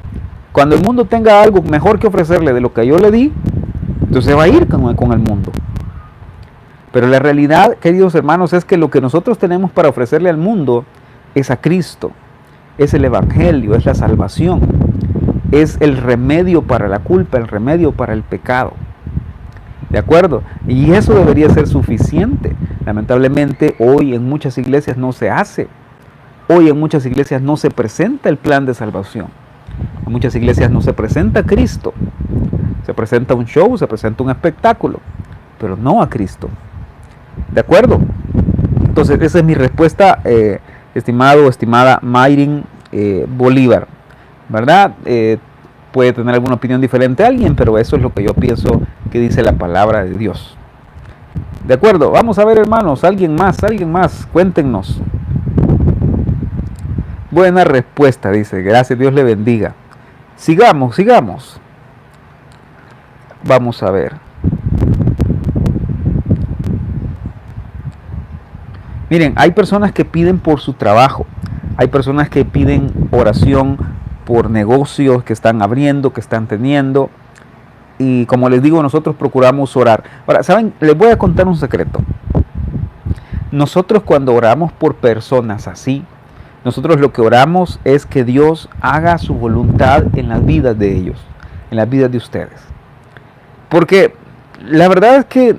cuando el mundo tenga algo mejor que ofrecerle de lo que yo le di, entonces va a ir con el mundo. Pero la realidad, queridos hermanos, es que lo que nosotros tenemos para ofrecerle al mundo es a Cristo, es el Evangelio, es la salvación, es el remedio para la culpa, el remedio para el pecado. ¿De acuerdo? Y eso debería ser suficiente. Lamentablemente hoy en muchas iglesias no se hace. Hoy en muchas iglesias no se presenta el plan de salvación. En muchas iglesias no se presenta a Cristo. Se presenta un show, se presenta un espectáculo, pero no a Cristo. ¿De acuerdo? Entonces esa es mi respuesta, estimado o estimada Mayrin Bolívar. ¿Verdad? Puede tener alguna opinión diferente a alguien, pero eso es lo que yo pienso que dice la palabra de Dios. De acuerdo, vamos a ver, hermanos, alguien más, cuéntenos. Buena respuesta, dice, gracias, Dios le bendiga. Sigamos. Vamos a ver. Miren, hay personas que piden por su trabajo, hay personas que piden oración por negocios que están abriendo, que están teniendo. Y como les digo, nosotros procuramos orar. Ahora, ¿saben? Les voy a contar un secreto. Nosotros cuando oramos por personas así, nosotros lo que oramos es que Dios haga su voluntad en las vidas de ellos, en las vidas de ustedes. Porque la verdad es que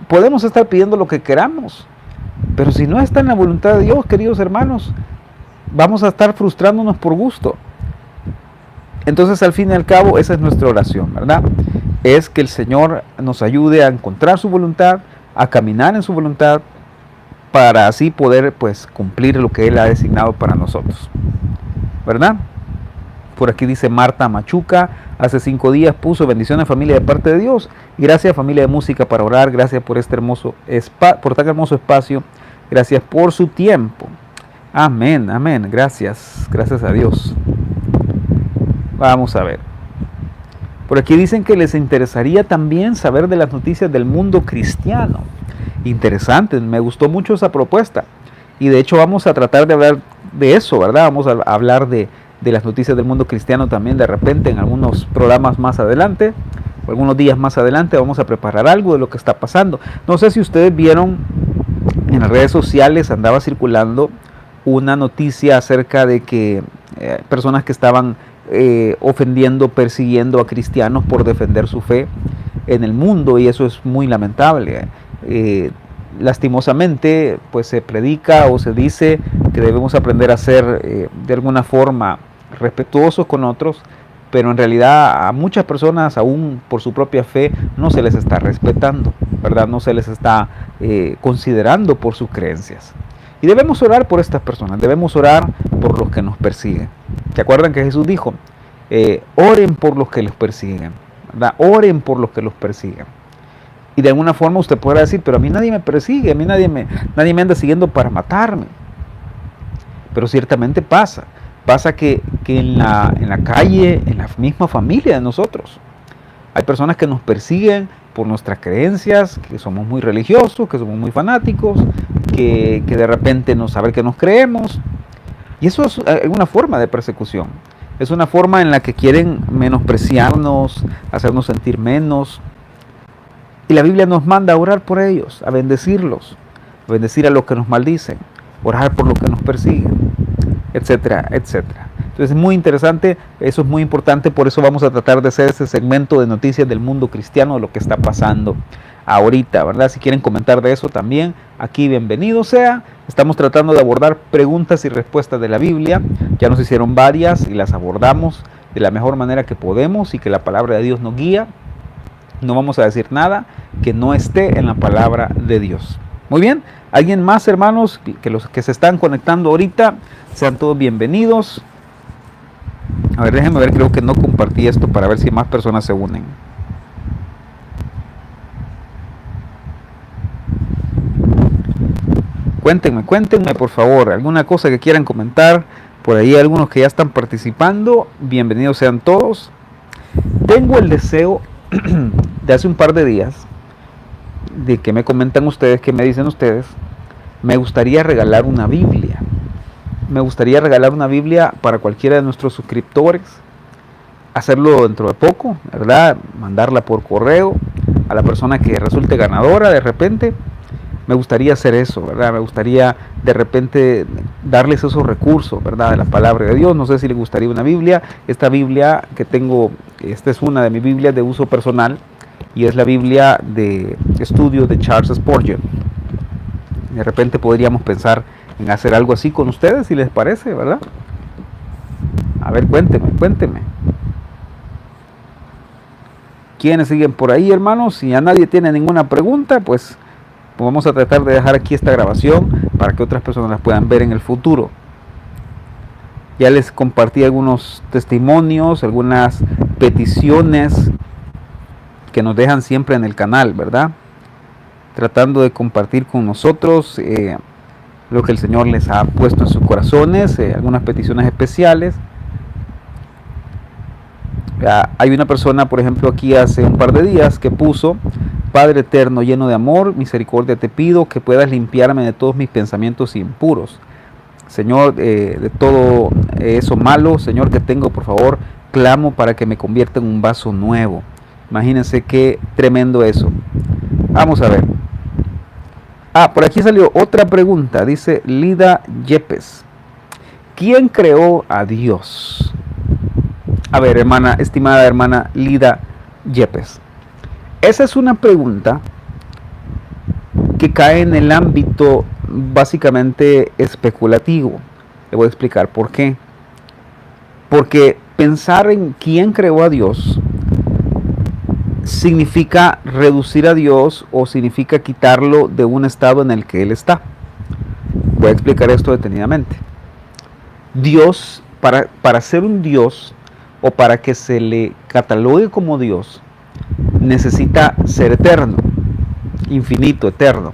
podemos estar pidiendo lo que queramos, pero si no está en la voluntad de Dios, queridos hermanos, vamos a estar frustrándonos por gusto. Entonces, al fin y al cabo, esa es nuestra oración, ¿verdad? Es que el Señor nos ayude a encontrar su voluntad, a caminar en su voluntad, para así poder, pues, cumplir lo que Él ha designado para nosotros, ¿verdad? Por aquí dice Marta Machuca, hace 5 días puso bendiciones familia de parte de Dios. Gracias familia de música para orar, gracias por este hermoso por tan hermoso espacio, gracias por su tiempo. Amén, gracias a Dios. Vamos a ver. Por aquí dicen que les interesaría también saber de las noticias del mundo cristiano. Interesante, me gustó mucho esa propuesta. Y de hecho vamos a tratar de hablar de eso, ¿verdad? Vamos a hablar de las noticias del mundo cristiano también de repente en algunos programas más adelante, o algunos días más adelante vamos a preparar algo de lo que está pasando. No sé si ustedes vieron en las redes sociales, andaba circulando una noticia acerca de que personas que estaban ofendiendo, persiguiendo a cristianos por defender su fe en el mundo, y eso es muy lamentable. Lastimosamente, pues se predica o se dice que debemos aprender a ser de alguna forma respetuosos con otros, pero en realidad a muchas personas, aún por su propia fe, no se les está respetando, ¿verdad? No se les está considerando por sus creencias. Y debemos orar por estas personas, debemos orar por los que nos persiguen. ¿Se acuerdan que Jesús dijo? Oren por los que los persiguen, ¿verdad? Oren por los que los persiguen. Y de alguna forma usted podrá decir, pero a mí nadie me persigue, a mí nadie me anda siguiendo para matarme. Pero ciertamente pasa que en la calle, en la misma familia de nosotros, hay personas que nos persiguen por nuestras creencias, que somos muy religiosos, que somos muy fanáticos, que de repente no saben que nos creemos. Y eso es una forma de persecución. Es una forma en la que quieren menospreciarnos, hacernos sentir menos. Y la Biblia nos manda a orar por ellos, a bendecirlos, a bendecir a los que nos maldicen, orar por los que nos persiguen, etcétera, etcétera. Entonces es muy interesante, eso es muy importante, por eso vamos a tratar de hacer ese segmento de noticias del mundo cristiano, de lo que está pasando ahorita, ¿verdad? Si quieren comentar de eso también, aquí bienvenido sea. Estamos tratando de abordar preguntas y respuestas de la Biblia. Ya nos hicieron varias y las abordamos de la mejor manera que podemos y que la palabra de Dios nos guía. No vamos a decir nada que no esté en la palabra de Dios. Muy bien, ¿alguien más, hermanos, que los que se están conectando ahorita, sean todos bienvenidos? A ver, déjenme ver, creo que no compartí esto para ver si más personas se unen. Cuéntenme por favor, alguna cosa que quieran comentar. Por ahí algunos que ya están participando, bienvenidos sean todos. Tengo el deseo de hace un par de días, de que me comentan ustedes, que me dicen ustedes, me gustaría regalar una Biblia. Me gustaría regalar una Biblia para cualquiera de nuestros suscriptores. Hacerlo dentro de poco, ¿verdad? Mandarla por correo a la persona que resulte ganadora de repente. Me gustaría hacer eso, ¿verdad? Me gustaría de repente darles esos recursos, ¿verdad? De la palabra de Dios. No sé si les gustaría una Biblia. Esta Biblia que tengo, esta es una de mis Biblias de uso personal y es la Biblia de estudio de Charles Spurgeon. De repente podríamos pensar en hacer algo así con ustedes, si les parece, ¿verdad? A ver, cuéntenme. ¿Quiénes siguen por ahí, hermanos? Si ya nadie tiene ninguna pregunta, pues vamos a tratar de dejar aquí esta grabación para que otras personas las puedan ver en el futuro. Ya les compartí algunos testimonios, algunas peticiones que nos dejan siempre en el canal, ¿verdad? Tratando de compartir con nosotros lo que el Señor les ha puesto en sus corazones, algunas peticiones especiales. Hay una persona, por ejemplo, aquí hace un par de días que puso: Padre eterno, lleno de amor, misericordia, te pido que puedas limpiarme de todos mis pensamientos impuros. Señor, de todo eso malo, Señor, que tengo, por favor, clamo para que me convierta en un vaso nuevo. Imagínense qué tremendo eso. Vamos a ver. Por aquí salió otra pregunta. Dice Lida Yepes: ¿quién creó a Dios? A ver, estimada hermana Lida Yepes, esa es una pregunta que cae en el ámbito básicamente especulativo. Le voy a explicar por qué. Porque pensar en quién creó a Dios significa reducir a Dios o significa quitarlo de un estado en el que Él está. Voy a explicar esto detenidamente. Dios, para ser un Dios o para que se le catalogue como Dios, necesita ser eterno, infinito, eterno.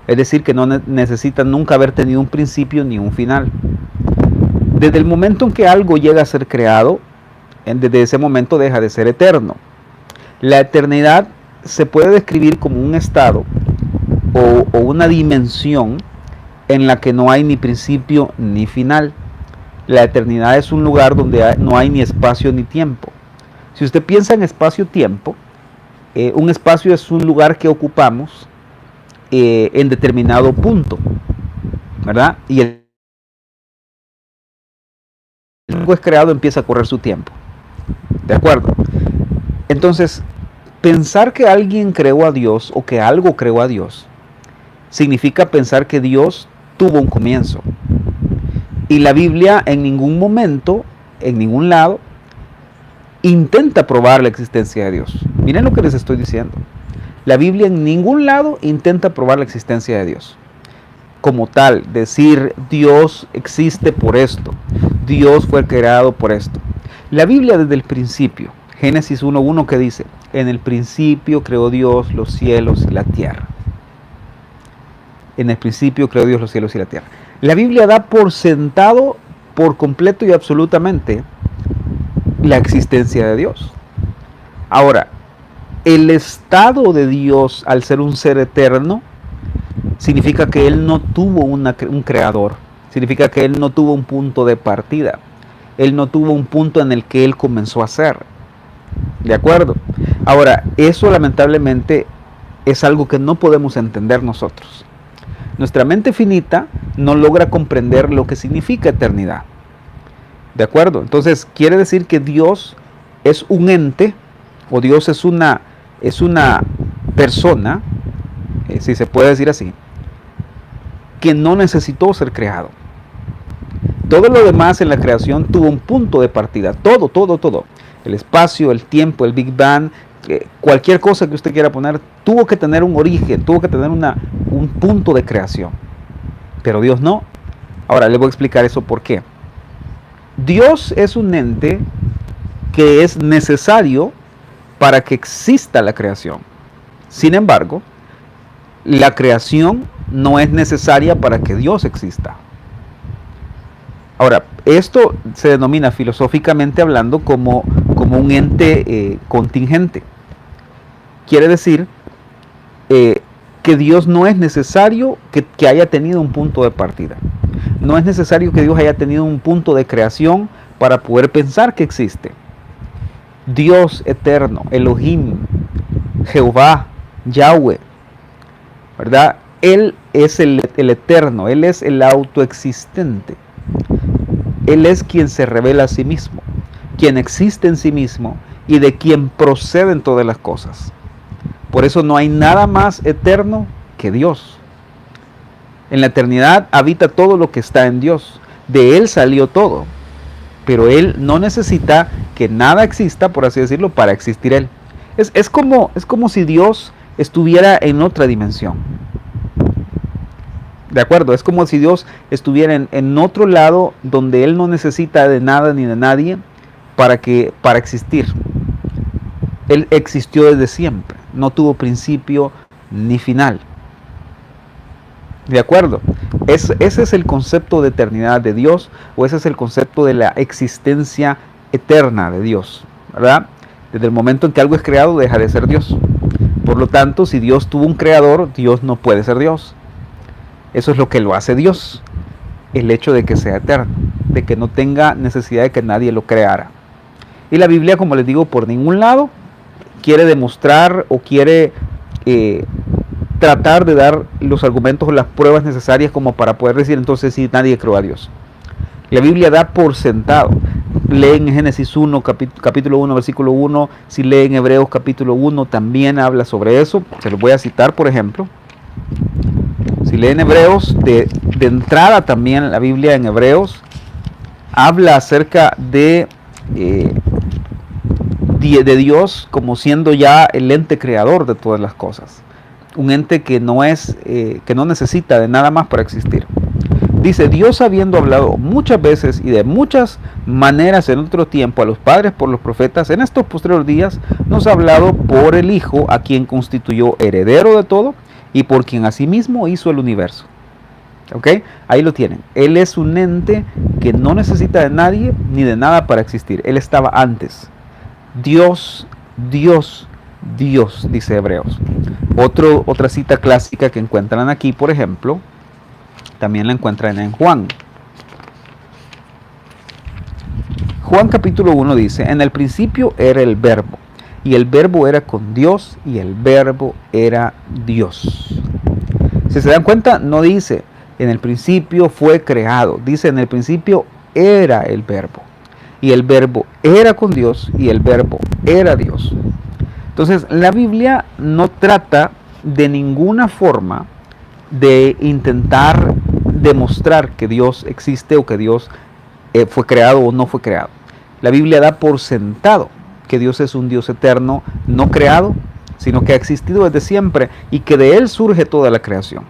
Es decir, que no necesita nunca haber tenido un principio ni un final. Desde el momento en que algo llega a ser creado, desde ese momento deja de ser eterno. La eternidad se puede describir como un estado o una dimensión en la que no hay ni principio ni final. La eternidad es un lugar donde no hay ni espacio ni tiempo. Si usted piensa en espacio-tiempo, un espacio es un lugar que ocupamos en determinado punto, ¿verdad? Y algo es creado, empieza a correr su tiempo. ¿De acuerdo? Entonces, pensar que alguien creó a Dios o que algo creó a Dios significa pensar que Dios tuvo un comienzo. Y la Biblia en ningún momento, en ningún lado, intenta probar la existencia de Dios. Miren lo que les estoy diciendo. La Biblia en ningún lado intenta probar la existencia de Dios. Como tal, decir Dios existe por esto, Dios fue creado por esto. La Biblia desde el principio, Génesis 1:1, que dice: en el principio creó Dios los cielos y la tierra. En el principio creó Dios los cielos y la tierra. La Biblia da por sentado, por completo y absolutamente, la existencia de Dios. Ahora, el estado de Dios, al ser un ser eterno, significa que Él no tuvo un creador. Significa que Él no tuvo un punto de partida. Él no tuvo un punto en el que Él comenzó a ser. ¿De acuerdo? Ahora, eso lamentablemente es algo que no podemos entender nosotros. Nuestra mente finita no logra comprender lo que significa eternidad. ¿De acuerdo? Entonces, quiere decir que Dios es un ente, o Dios es una persona si se puede decir así, que no necesitó ser creado. Todo lo demás en la creación tuvo un punto de partida. Todo. El espacio, el tiempo, el Big Bang, cualquier cosa que usted quiera poner, tuvo que tener un origen, tuvo que tener un punto de creación. Pero Dios no. Ahora le voy a explicar eso por qué. Dios es un ente que es necesario para que exista la creación. Sin embargo, la creación no es necesaria para que Dios exista. Ahora, esto se denomina filosóficamente hablando como un ente contingente. Quiere decir que Dios no es necesario que haya tenido un punto de partida. No es necesario que Dios haya tenido un punto de creación para poder pensar que existe. Dios eterno, Elohim, Jehová, Yahweh, ¿verdad? Él es el eterno, Él es el autoexistente. Él es quien se revela a sí mismo, quien existe en sí mismo y de quien proceden todas las cosas. Por eso no hay nada más eterno que Dios. En la eternidad habita todo lo que está en Dios. De Él salió todo. Pero Él no necesita que nada exista, por así decirlo, para existir Él. Es como si Dios estuviera en otra dimensión. ¿De acuerdo? Es como si Dios estuviera en otro lado donde Él no necesita de nada ni de nadie para existir. Él existió desde siempre. No tuvo principio ni final. ¿De acuerdo? Ese es el concepto de eternidad de Dios, o ese es el concepto de la existencia eterna de Dios, ¿verdad? Desde el momento en que algo es creado, deja de ser Dios. Por lo tanto, si Dios tuvo un creador, Dios no puede ser Dios. Eso es lo que lo hace Dios, el hecho de que sea eterno, de que no tenga necesidad de que nadie lo creara. Y la Biblia, como les digo, por ningún lado quiere demostrar o quiere tratar de dar los argumentos o las pruebas necesarias como para poder decir entonces si nadie creó a Dios. La Biblia da por sentado. Leen en Génesis 1, capítulo 1, versículo 1. Si leen Hebreos capítulo 1, también habla sobre eso. Se los voy a citar, por ejemplo. Si leen Hebreos, de entrada también la Biblia en Hebreos habla acerca de Dios como siendo ya el ente creador de todas las cosas. Un ente que no necesita de nada más para existir. Dice, Dios habiendo hablado muchas veces y de muchas maneras en otro tiempo a los padres por los profetas, en estos posteriores días nos ha hablado por el Hijo, a quien constituyó heredero de todo y por quien asimismo hizo el universo. ¿Ok? Ahí lo tienen. Él es un ente que no necesita de nadie ni de nada para existir. Él estaba antes. Dios, dice Hebreos. Otra cita clásica que encuentran aquí, por ejemplo, también la encuentran en Juan. Juan capítulo 1 dice, en el principio era el verbo, y el verbo era con Dios, y el verbo era Dios. Si se dan cuenta, no dice, en el principio fue creado, dice, en el principio era el verbo, y el verbo era con Dios, y el verbo era Dios. Entonces, la Biblia no trata de ninguna forma de intentar demostrar que Dios existe o que Dios fue creado o no fue creado. La Biblia da por sentado que Dios es un Dios eterno, no creado, sino que ha existido desde siempre y que de Él surge toda la creación.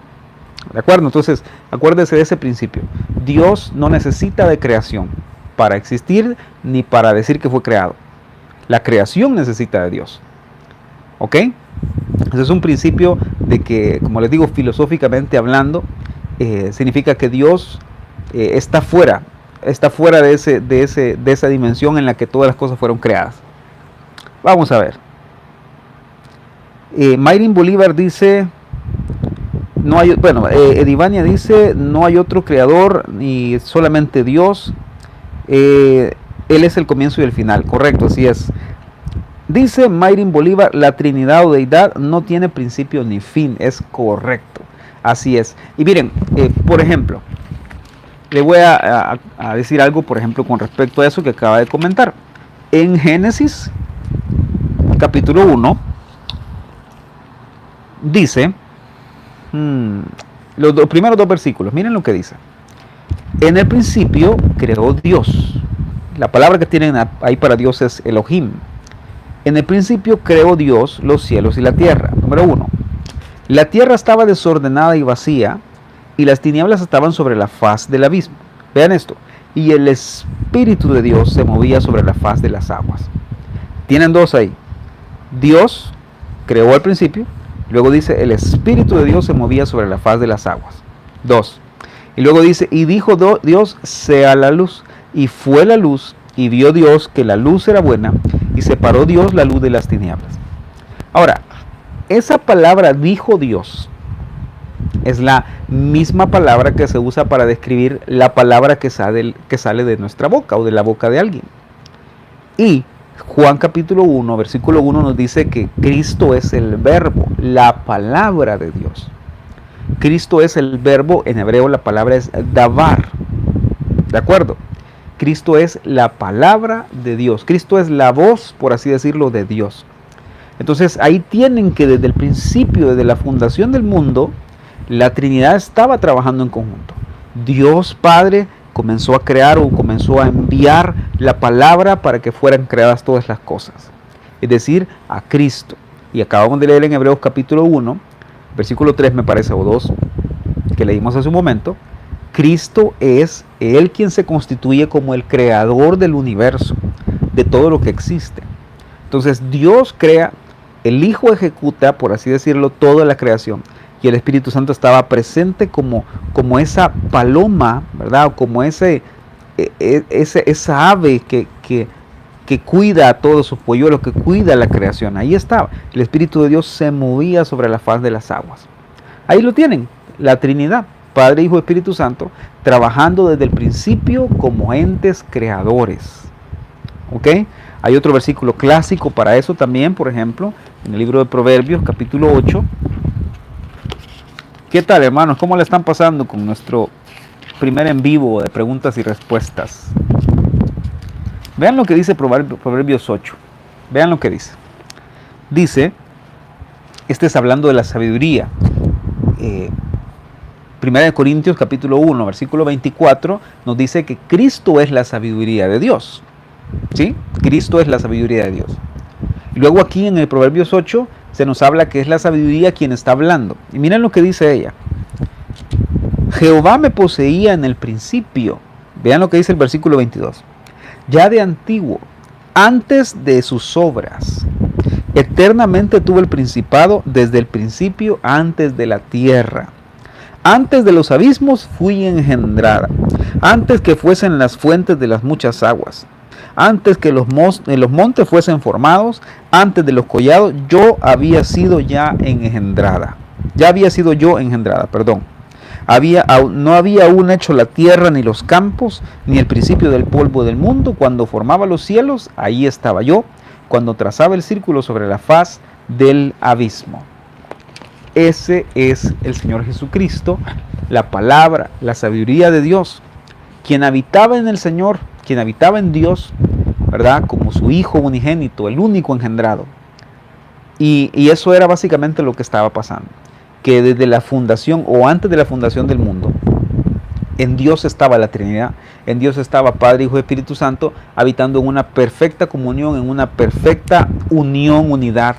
¿De acuerdo? Entonces, acuérdese de ese principio. Dios no necesita de creación para existir ni para decir que fue creado. La creación necesita de Dios. ¿Ok? Ese es un principio de que, como les digo, filosóficamente hablando, significa que Dios está fuera de esa dimensión en la que todas las cosas fueron creadas. Vamos a ver. Mayrin Bolívar dice, Edivania dice, no hay otro creador ni solamente Dios. Él es el comienzo y el final. Correcto, así es. Dice Mayrin Bolívar, la Trinidad o Deidad no tiene principio ni fin. Es correcto. Así es. Y miren, por ejemplo, le voy a decir algo, por ejemplo, con respecto a eso que acaba de comentar. En Génesis, capítulo 1, dice Los primeros dos versículos, miren lo que dice. En el principio creó Dios. La palabra que tienen ahí para Dios es Elohim. En el principio creó Dios los cielos y la tierra. Número 1. La tierra estaba desordenada y vacía, y las tinieblas estaban sobre la faz del abismo. Vean esto. Y el Espíritu de Dios se movía sobre la faz de las aguas. Tienen dos ahí. Dios creó al principio. Luego dice, el Espíritu de Dios se movía sobre la faz de las aguas. 2. Y luego dice, y dijo Dios, sea la luz. Y fue la luz, y vio Dios que la luz era buena, y separó Dios la luz de las tinieblas. Ahora, esa palabra dijo Dios es la misma palabra que se usa para describir la palabra que sale de nuestra boca o de la boca de alguien. Y Juan capítulo 1, versículo 1 nos dice que Cristo es el verbo, la palabra de Dios. Cristo es el verbo, en hebreo la palabra es davar. ¿De acuerdo? Cristo es la palabra de Dios. Cristo es la voz, por así decirlo, de Dios. Entonces ahí tienen que desde el principio, desde la fundación del mundo, la Trinidad estaba trabajando en conjunto. Dios Padre comenzó a crear o comenzó a enviar la palabra para que fueran creadas todas las cosas. Es decir, a Cristo. Y acabamos de leer en Hebreos capítulo 1, versículo 3 me parece, o 2, que leímos hace un momento. Cristo es Él quien se constituye como el creador del universo, de todo lo que existe. Entonces Dios crea, el Hijo ejecuta, por así decirlo, toda la creación. Y el Espíritu Santo estaba presente como esa paloma, ¿verdad? O como esa ave que cuida a todos sus polluelos, que cuida la creación. Ahí estaba. El Espíritu de Dios se movía sobre la faz de las aguas. Ahí lo tienen, la Trinidad. Padre, Hijo, Espíritu Santo, trabajando desde el principio como entes creadores. ¿Ok? Hay otro versículo clásico para eso también, por ejemplo, en el libro de Proverbios, capítulo 8. ¿Qué tal, hermanos? ¿Cómo le están pasando con nuestro primer en vivo de preguntas y respuestas? Vean lo que dice Proverbios 8. Vean lo que dice. Dice, este es hablando de la sabiduría. Primera de Corintios capítulo 1, versículo 24, nos dice que Cristo es la sabiduría de Dios. ¿Sí? Cristo es la sabiduría de Dios. Y luego aquí en el Proverbios 8 se nos habla que es la sabiduría quien está hablando. Y miren lo que dice ella. Jehová me poseía en el principio. Vean lo que dice el versículo 22. Ya de antiguo, antes de sus obras. Eternamente tuve el principado desde el principio, antes de la tierra. Antes de los abismos fui engendrada, antes que fuesen las fuentes de las muchas aguas, antes que los montes fuesen formados, antes de los collados, yo había sido ya engendrada. Ya había sido yo engendrada, perdón. No había aún hecho la tierra ni los campos, ni el principio del polvo del mundo. Cuando formaba los cielos, ahí estaba yo, cuando trazaba el círculo sobre la faz del abismo. Ese es el Señor Jesucristo, la palabra, la sabiduría de Dios, quien habitaba en el Señor, quien habitaba en Dios, ¿verdad? Como su Hijo unigénito, el único engendrado. Y eso era básicamente lo que estaba pasando, que desde la fundación o antes de la fundación del mundo, en Dios estaba la Trinidad, en Dios estaba Padre, Hijo y Espíritu Santo, habitando en una perfecta comunión, en una perfecta unión, unidad,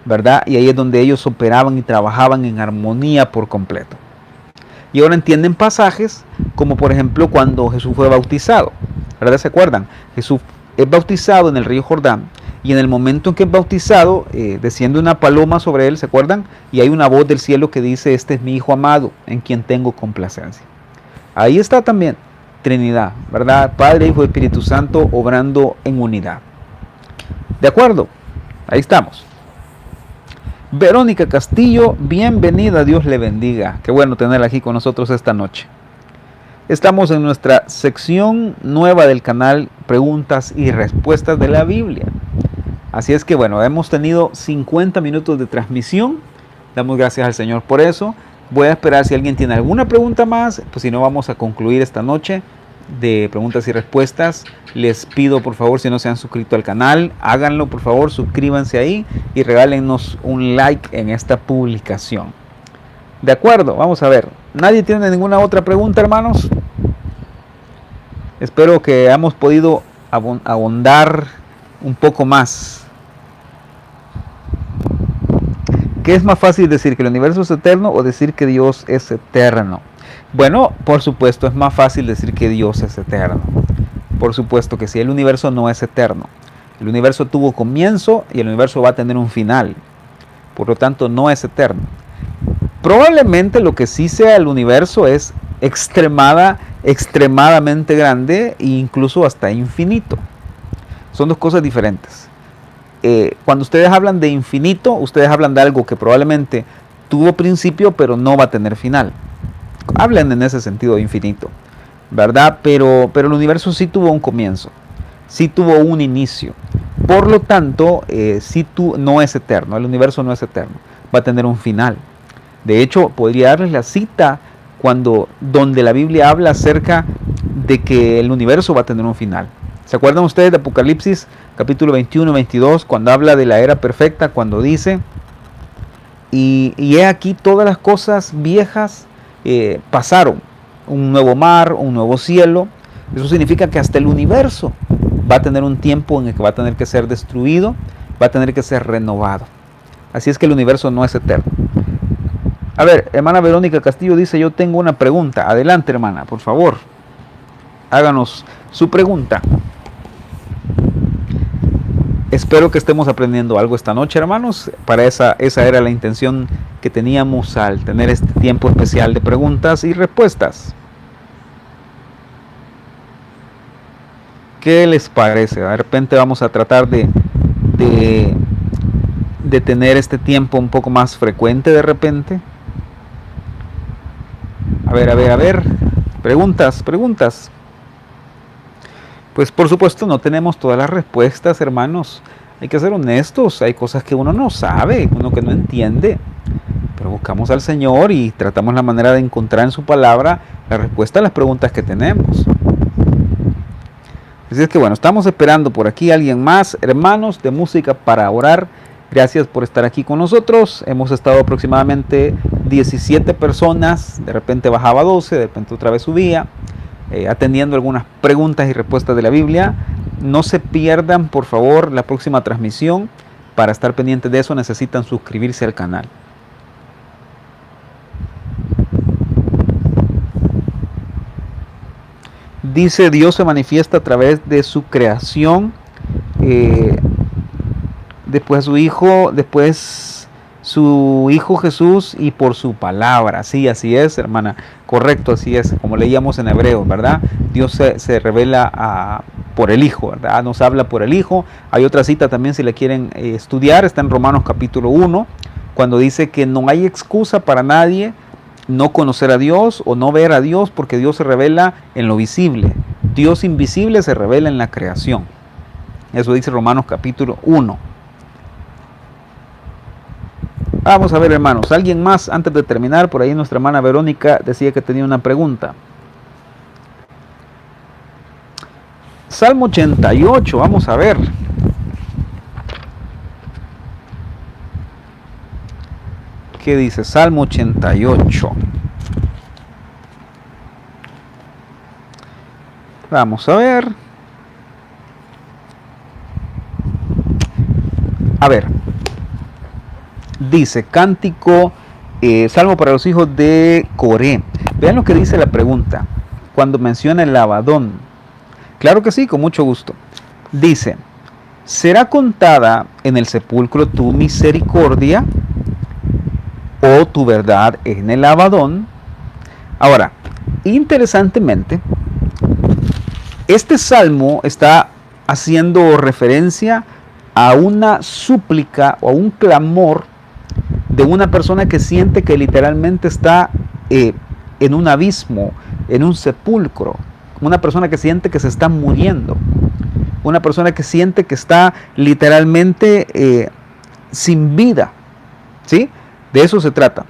¿verdad? Y ahí es donde ellos operaban y trabajaban en armonía por completo. Y ahora entienden pasajes como por ejemplo cuando Jesús fue bautizado, ¿verdad? ¿Se acuerdan? Jesús es bautizado en el río Jordán y en el momento en que es bautizado desciende una paloma sobre él, ¿se acuerdan? Y hay una voz del cielo que dice, este es mi Hijo amado en quien tengo complacencia. Ahí está también Trinidad, ¿verdad? Padre, Hijo y Espíritu Santo obrando en unidad. ¿De acuerdo? Ahí estamos. Verónica Castillo, bienvenida, Dios le bendiga. Qué bueno tenerla aquí con nosotros esta noche. Estamos en nuestra sección nueva del canal, preguntas y respuestas de la Biblia. Así es que bueno, hemos tenido 50 minutos de transmisión. Damos gracias al Señor por eso. Voy a esperar si alguien tiene alguna pregunta más, pues si no vamos a concluir esta noche de preguntas y respuestas. Les pido por favor, si no se han suscrito al canal, háganlo por favor, suscríbanse ahí y regálennos un like en esta publicación. De acuerdo, vamos a ver. ¿Nadie tiene ninguna otra pregunta, hermanos? Espero que hayamos podido ahondar un poco más. ¿Qué es más fácil decir, que el universo es eterno o decir que Dios es eterno? Bueno, por supuesto es más fácil decir que Dios es eterno. Por supuesto que sí, el universo no es eterno. El universo tuvo comienzo y el universo va a tener un final. Por lo tanto, no es eterno. Probablemente lo que sí sea el universo es extremadamente grande e incluso hasta infinito. Son dos cosas diferentes. Cuando ustedes hablan de infinito, ustedes hablan de algo que probablemente tuvo principio pero no va a tener final. Hablan en ese sentido de infinito, ¿verdad? Pero el universo sí tuvo un comienzo, sí tuvo un inicio. Por lo tanto, no es eterno, el universo no es eterno, va a tener un final. De hecho, podría darles la cita donde la Biblia habla acerca de que el universo va a tener un final. ¿Se acuerdan ustedes de Apocalipsis capítulo 21 y 22 cuando habla de la era perfecta, cuando dice, y he aquí todas las cosas viejas pasaron, un nuevo mar, un nuevo cielo? Eso significa que hasta el universo va a tener un tiempo en el que va a tener que ser destruido, va a tener que ser renovado. Así es que el universo no es eterno. A ver, hermana Verónica Castillo dice, yo tengo una pregunta. Adelante, hermana, por favor. Háganos su pregunta. Espero que estemos aprendiendo algo esta noche, hermanos. Para esa era la intención que teníamos al tener este tiempo especial de preguntas y respuestas. ¿Qué les parece? De repente vamos a tratar de tener este tiempo un poco más frecuente de repente. A ver. Preguntas. Pues por supuesto no tenemos todas las respuestas, hermanos. Hay que ser honestos. Hay cosas que uno no sabe, uno que no entiende. Pero buscamos al Señor y tratamos la manera de encontrar en su palabra la respuesta a las preguntas que tenemos. Así es que bueno, estamos esperando por aquí a alguien más. Hermanos de Música para Orar, gracias por estar aquí con nosotros. Hemos estado aproximadamente 17 personas. De repente bajaba 12, de repente otra vez subía. Atendiendo algunas preguntas y respuestas de la Biblia. No se pierdan, por favor, la próxima transmisión. Para estar pendientes de eso necesitan suscribirse al canal. Dice, Dios se manifiesta a través de su creación, después su Hijo Jesús y por su palabra. Sí, así es, hermana. Correcto, así es, como leíamos en Hebreos, ¿verdad? Dios se revela por el Hijo, ¿verdad? Nos habla por el Hijo. Hay otra cita también, si la quieren estudiar, está en Romanos capítulo 1, cuando dice que no hay excusa para nadie no conocer a Dios o no ver a Dios, porque Dios se revela en lo visible. Dios invisible se revela en la creación. Eso dice Romanos capítulo 1. Vamos a ver, hermanos, alguien más antes de terminar. Por ahí nuestra hermana Verónica decía que tenía una pregunta. Salmo 88, vamos a ver. ¿Qué dice? Salmo 88. Vamos a ver. A ver. Dice, cántico, salmo para los hijos de Coré. Vean lo que dice la pregunta, cuando menciona el Abadón. Claro que sí, con mucho gusto. Dice, ¿será contada en el sepulcro tu misericordia o tu verdad en el Abadón? Ahora, interesantemente, este salmo está haciendo referencia a una súplica o a un clamor de una persona que siente que literalmente está en un abismo, en un sepulcro. Una persona que siente que se está muriendo. Una persona que siente que está literalmente sin vida. ¿Sí? De eso se trata.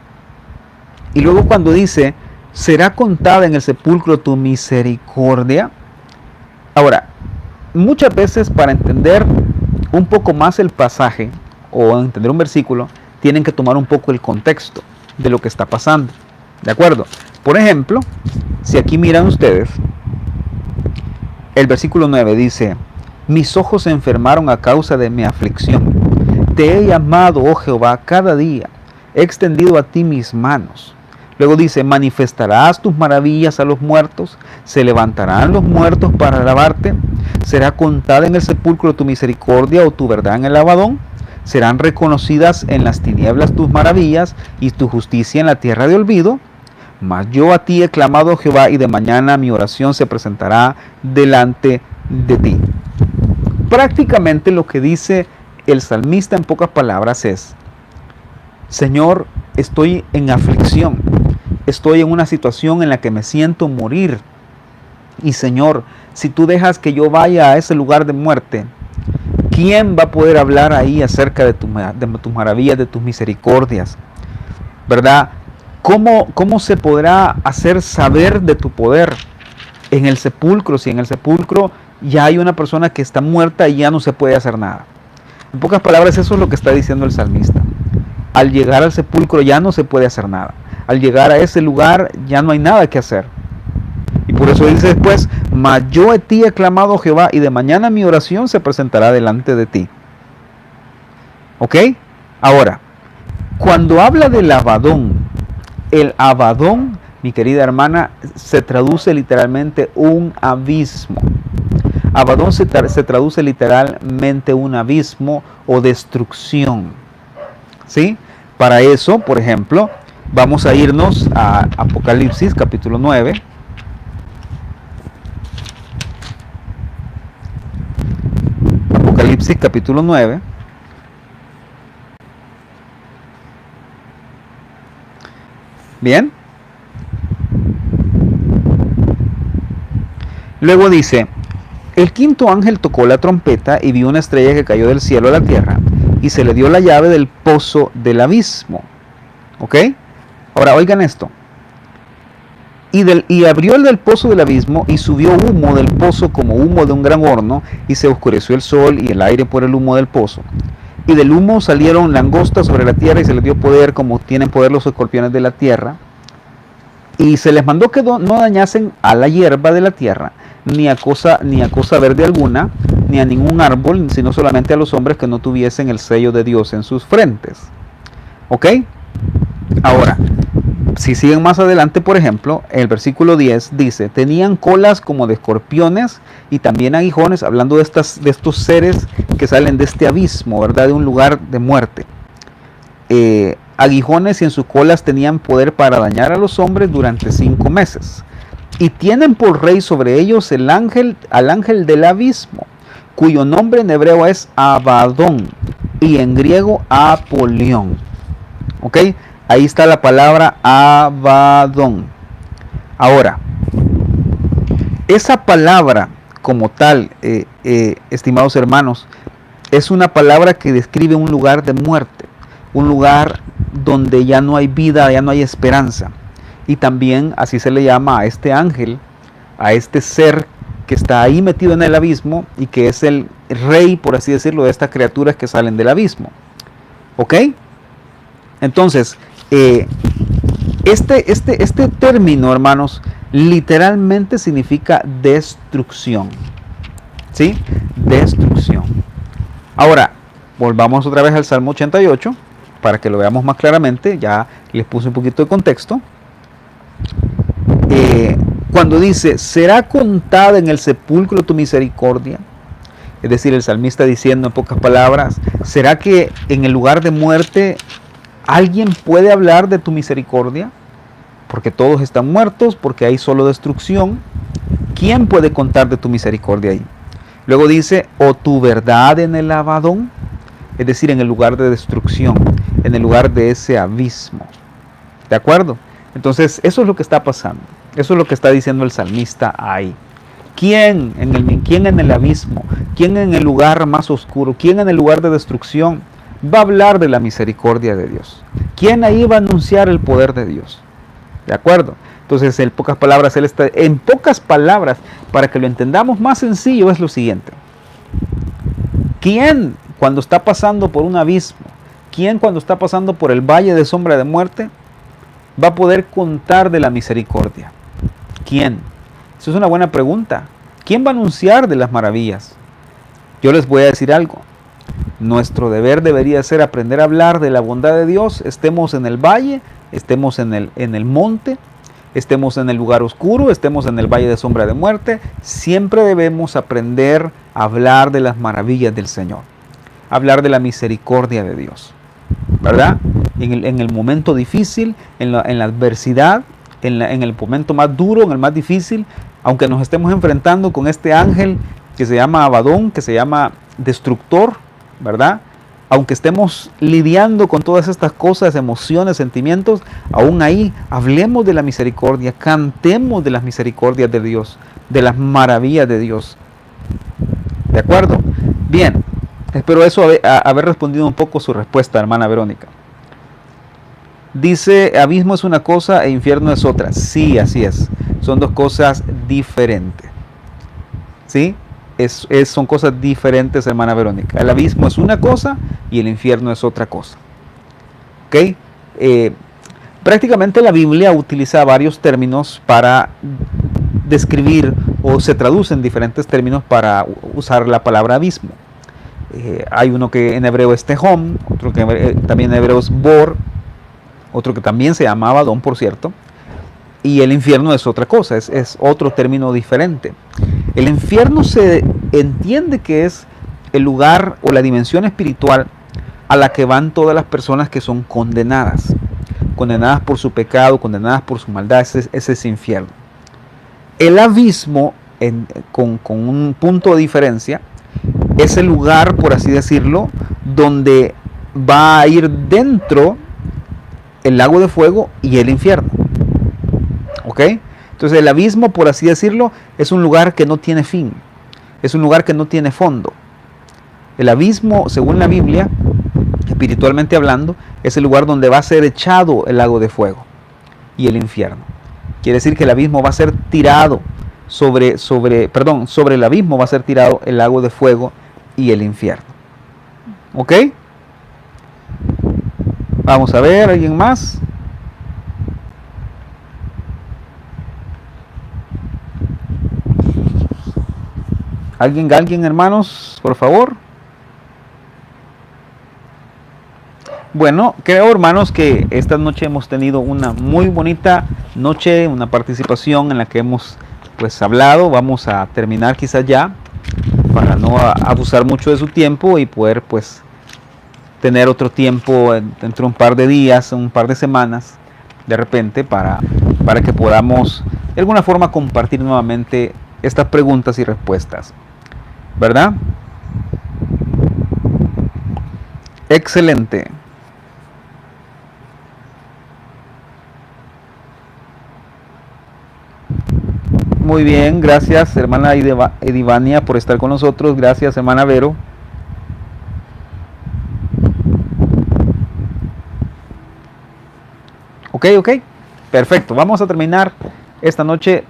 Y luego cuando dice, ¿será contada en el sepulcro tu misericordia? Ahora, muchas veces para entender un poco más el pasaje o entender un versículo, tienen que tomar un poco el contexto. de lo que está pasando. ¿De acuerdo? Por ejemplo, si aquí miran ustedes, el versículo 9 dice: mis ojos se enfermaron a causa de mi aflicción. Te he llamado, oh Jehová, cada día. He extendido a ti mis manos. Luego dice: manifestarás tus maravillas a los muertos. Se levantarán los muertos para alabarte. Será contada en el sepulcro tu misericordia o tu verdad en el Abadón. Serán reconocidas en las tinieblas tus maravillas y tu justicia en la tierra de olvido. Mas yo a ti he clamado, Jehová, y de mañana mi oración se presentará delante de ti. Prácticamente lo que dice el salmista en pocas palabras es: Señor, estoy en aflicción, estoy en una situación en la que me siento morir. Y Señor, si tú dejas que yo vaya a ese lugar de muerte, ¿quién va a poder hablar ahí acerca de tus maravillas, de tus misericordias? ¿Verdad? ¿Cómo se podrá hacer saber de tu poder en el sepulcro? Si en el sepulcro ya hay una persona que está muerta y ya no se puede hacer nada. En pocas palabras, eso es lo que está diciendo el salmista. Al llegar al sepulcro ya no se puede hacer nada. Al llegar a ese lugar ya no hay nada que hacer. Y por eso dice después: mas yo a ti he clamado, Jehová, y de mañana mi oración se presentará delante de ti. ¿Ok? Ahora, cuando habla del Abadón, el Abadón, mi querida hermana, se traduce literalmente un abismo. Abadón se traduce literalmente un abismo o destrucción. ¿Sí? Para eso, por ejemplo, vamos a irnos a Apocalipsis capítulo 9. Apocalipsis capítulo 9. Bien. Luego dice: el quinto ángel tocó la trompeta y vio una estrella que cayó del cielo a la tierra y se le dio la llave del pozo del abismo. ¿Ok? Ahora oigan esto. Y abrió el del pozo del abismo y subió humo del pozo como humo de un gran horno y se oscureció el sol y el aire por el humo del pozo. Y del humo salieron langostas sobre la tierra y se les dio poder como tienen poder los escorpiones de la tierra. Y se les mandó que no dañasen a la hierba de la tierra, ni a cosa verde alguna, ni a ningún árbol, sino solamente a los hombres que no tuviesen el sello de Dios en sus frentes. ¿Ok? Ahora, si siguen más adelante, por ejemplo, el versículo 10 dice: tenían colas como de escorpiones y también aguijones, hablando de estos seres que salen de este abismo, ¿verdad? De un lugar de muerte. Aguijones, y en sus colas tenían poder para dañar a los hombres durante 5 meses. Y tienen por rey sobre ellos al ángel del abismo, cuyo nombre en hebreo es Abadón y en griego Apolión. ¿Ok? Ahí está la palabra Abadón. Ahora, esa palabra como tal, estimados hermanos, es una palabra que describe un lugar de muerte, un lugar donde ya no hay vida, ya no hay esperanza. Y también así se le llama a este ángel, a este ser que está ahí metido en el abismo y que es el rey, por así decirlo, de estas criaturas que salen del abismo. ¿Ok? Entonces, este término, hermanos, literalmente significa destrucción. ¿Sí? Destrucción. Ahora, volvamos otra vez al Salmo 88 para que lo veamos más claramente. Ya les puse un poquito de contexto. Cuando dice: será contada en el sepulcro tu misericordia, es decir, el salmista diciendo en pocas palabras: ¿será que en el lugar de muerte alguien puede hablar de tu misericordia? Porque todos están muertos, porque hay solo destrucción. ¿Quién puede contar de tu misericordia ahí? Luego dice: o tu verdad en el Abadón, es decir, en el lugar de destrucción, en el lugar de ese abismo. ¿De acuerdo? Entonces, eso es lo que está pasando. Eso es lo que está diciendo el salmista ahí. ¿Quién en el abismo? ¿Quién en el lugar más oscuro? ¿Quién en el lugar de destrucción va a hablar de la misericordia de Dios? ¿Quién ahí va a anunciar el poder de Dios? ¿De acuerdo? Entonces, en pocas palabras, para que lo entendamos más sencillo, es lo siguiente. ¿Quién cuando está pasando por un abismo? ¿Quién cuando está pasando por el valle de sombra de muerte? va a poder contar de la misericordia? ¿Quién? Eso es una buena pregunta. ¿Quién va a anunciar de las maravillas? Yo les voy a decir algo. Nuestro deber debería ser aprender a hablar de la bondad de Dios, estemos en el valle, estemos en el monte, estemos en el lugar oscuro, estemos en el valle de sombra de muerte. Siempre debemos aprender a hablar de las maravillas del Señor, hablar de la misericordia de Dios, ¿verdad? En el momento difícil, en la adversidad, en el momento más duro, en el más difícil, aunque nos estemos enfrentando con este ángel que se llama Abadón, que se llama destructor, ¿verdad? Aunque estemos lidiando con todas estas cosas, emociones, sentimientos, aún ahí hablemos de la misericordia, cantemos de las misericordias de Dios, de las maravillas de Dios. ¿De acuerdo? Bien, espero eso haber respondido un poco su respuesta, hermana Verónica. Dice, abismo es una cosa e infierno es otra. Sí, así es. Son dos cosas diferentes. ¿Sí? Son cosas diferentes, hermana Verónica. El abismo es una cosa y el infierno es otra cosa. ¿Ok? Prácticamente la Biblia utiliza varios términos para describir, o se traducen diferentes términos para usar la palabra abismo. Hay uno que en hebreo es tehom, otro que también en hebreo es bor, otro que también se llama Abadón, por cierto. Y el infierno es otra cosa, es otro término diferente. El infierno se entiende que es el lugar o la dimensión espiritual a la que van todas las personas que son condenadas por su pecado, condenadas por su maldad. Ese es infierno. El abismo, con un punto de diferencia, es el lugar, por así decirlo, donde va a ir dentro el lago de fuego y el infierno. ¿Ok? Entonces el abismo, por así decirlo, es un lugar que no tiene fin. Es un lugar que no tiene fondo. El abismo, según la Biblia, espiritualmente hablando, es el lugar donde va a ser echado el lago de fuego y el infierno. Quiere decir que el abismo va a ser tirado sobre el abismo va a ser tirado el lago de fuego y el infierno. ¿Ok? Vamos a ver, ¿alguien más? ¿Alguien, hermanos? Por favor. Bueno, creo, hermanos, que esta noche hemos tenido una muy bonita noche, una participación en la que hemos hablado. Vamos a terminar quizás ya, para no abusar mucho de su tiempo y poder tener otro tiempo dentro de un par de días, un par de semanas, de repente, para que podamos de alguna forma compartir nuevamente estas preguntas y respuestas, ¿verdad? Excelente. Muy bien, gracias hermana Edivania por estar con nosotros. Gracias hermana Vero. Ok, perfecto. Vamos a terminar esta noche.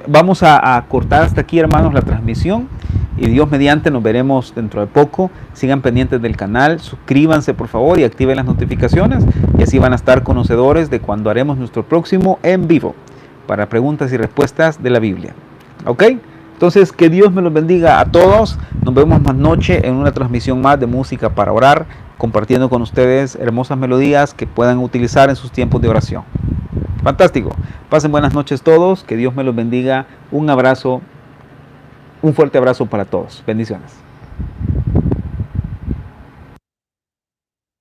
Vamos a cortar hasta aquí, hermanos, la transmisión. Y Dios mediante nos veremos dentro de poco. Sigan pendientes del canal, suscríbanse por favor y activen las notificaciones. Y así van a estar conocedores de cuando haremos nuestro próximo en vivo para preguntas y respuestas de la Biblia. ¿Ok? Entonces, que Dios me los bendiga a todos. Nos vemos más noche en una transmisión más de música para orar, compartiendo con ustedes hermosas melodías que puedan utilizar en sus tiempos de oración. Fantástico. Pasen buenas noches todos. Que Dios me los bendiga. Un abrazo, un fuerte abrazo para todos. Bendiciones.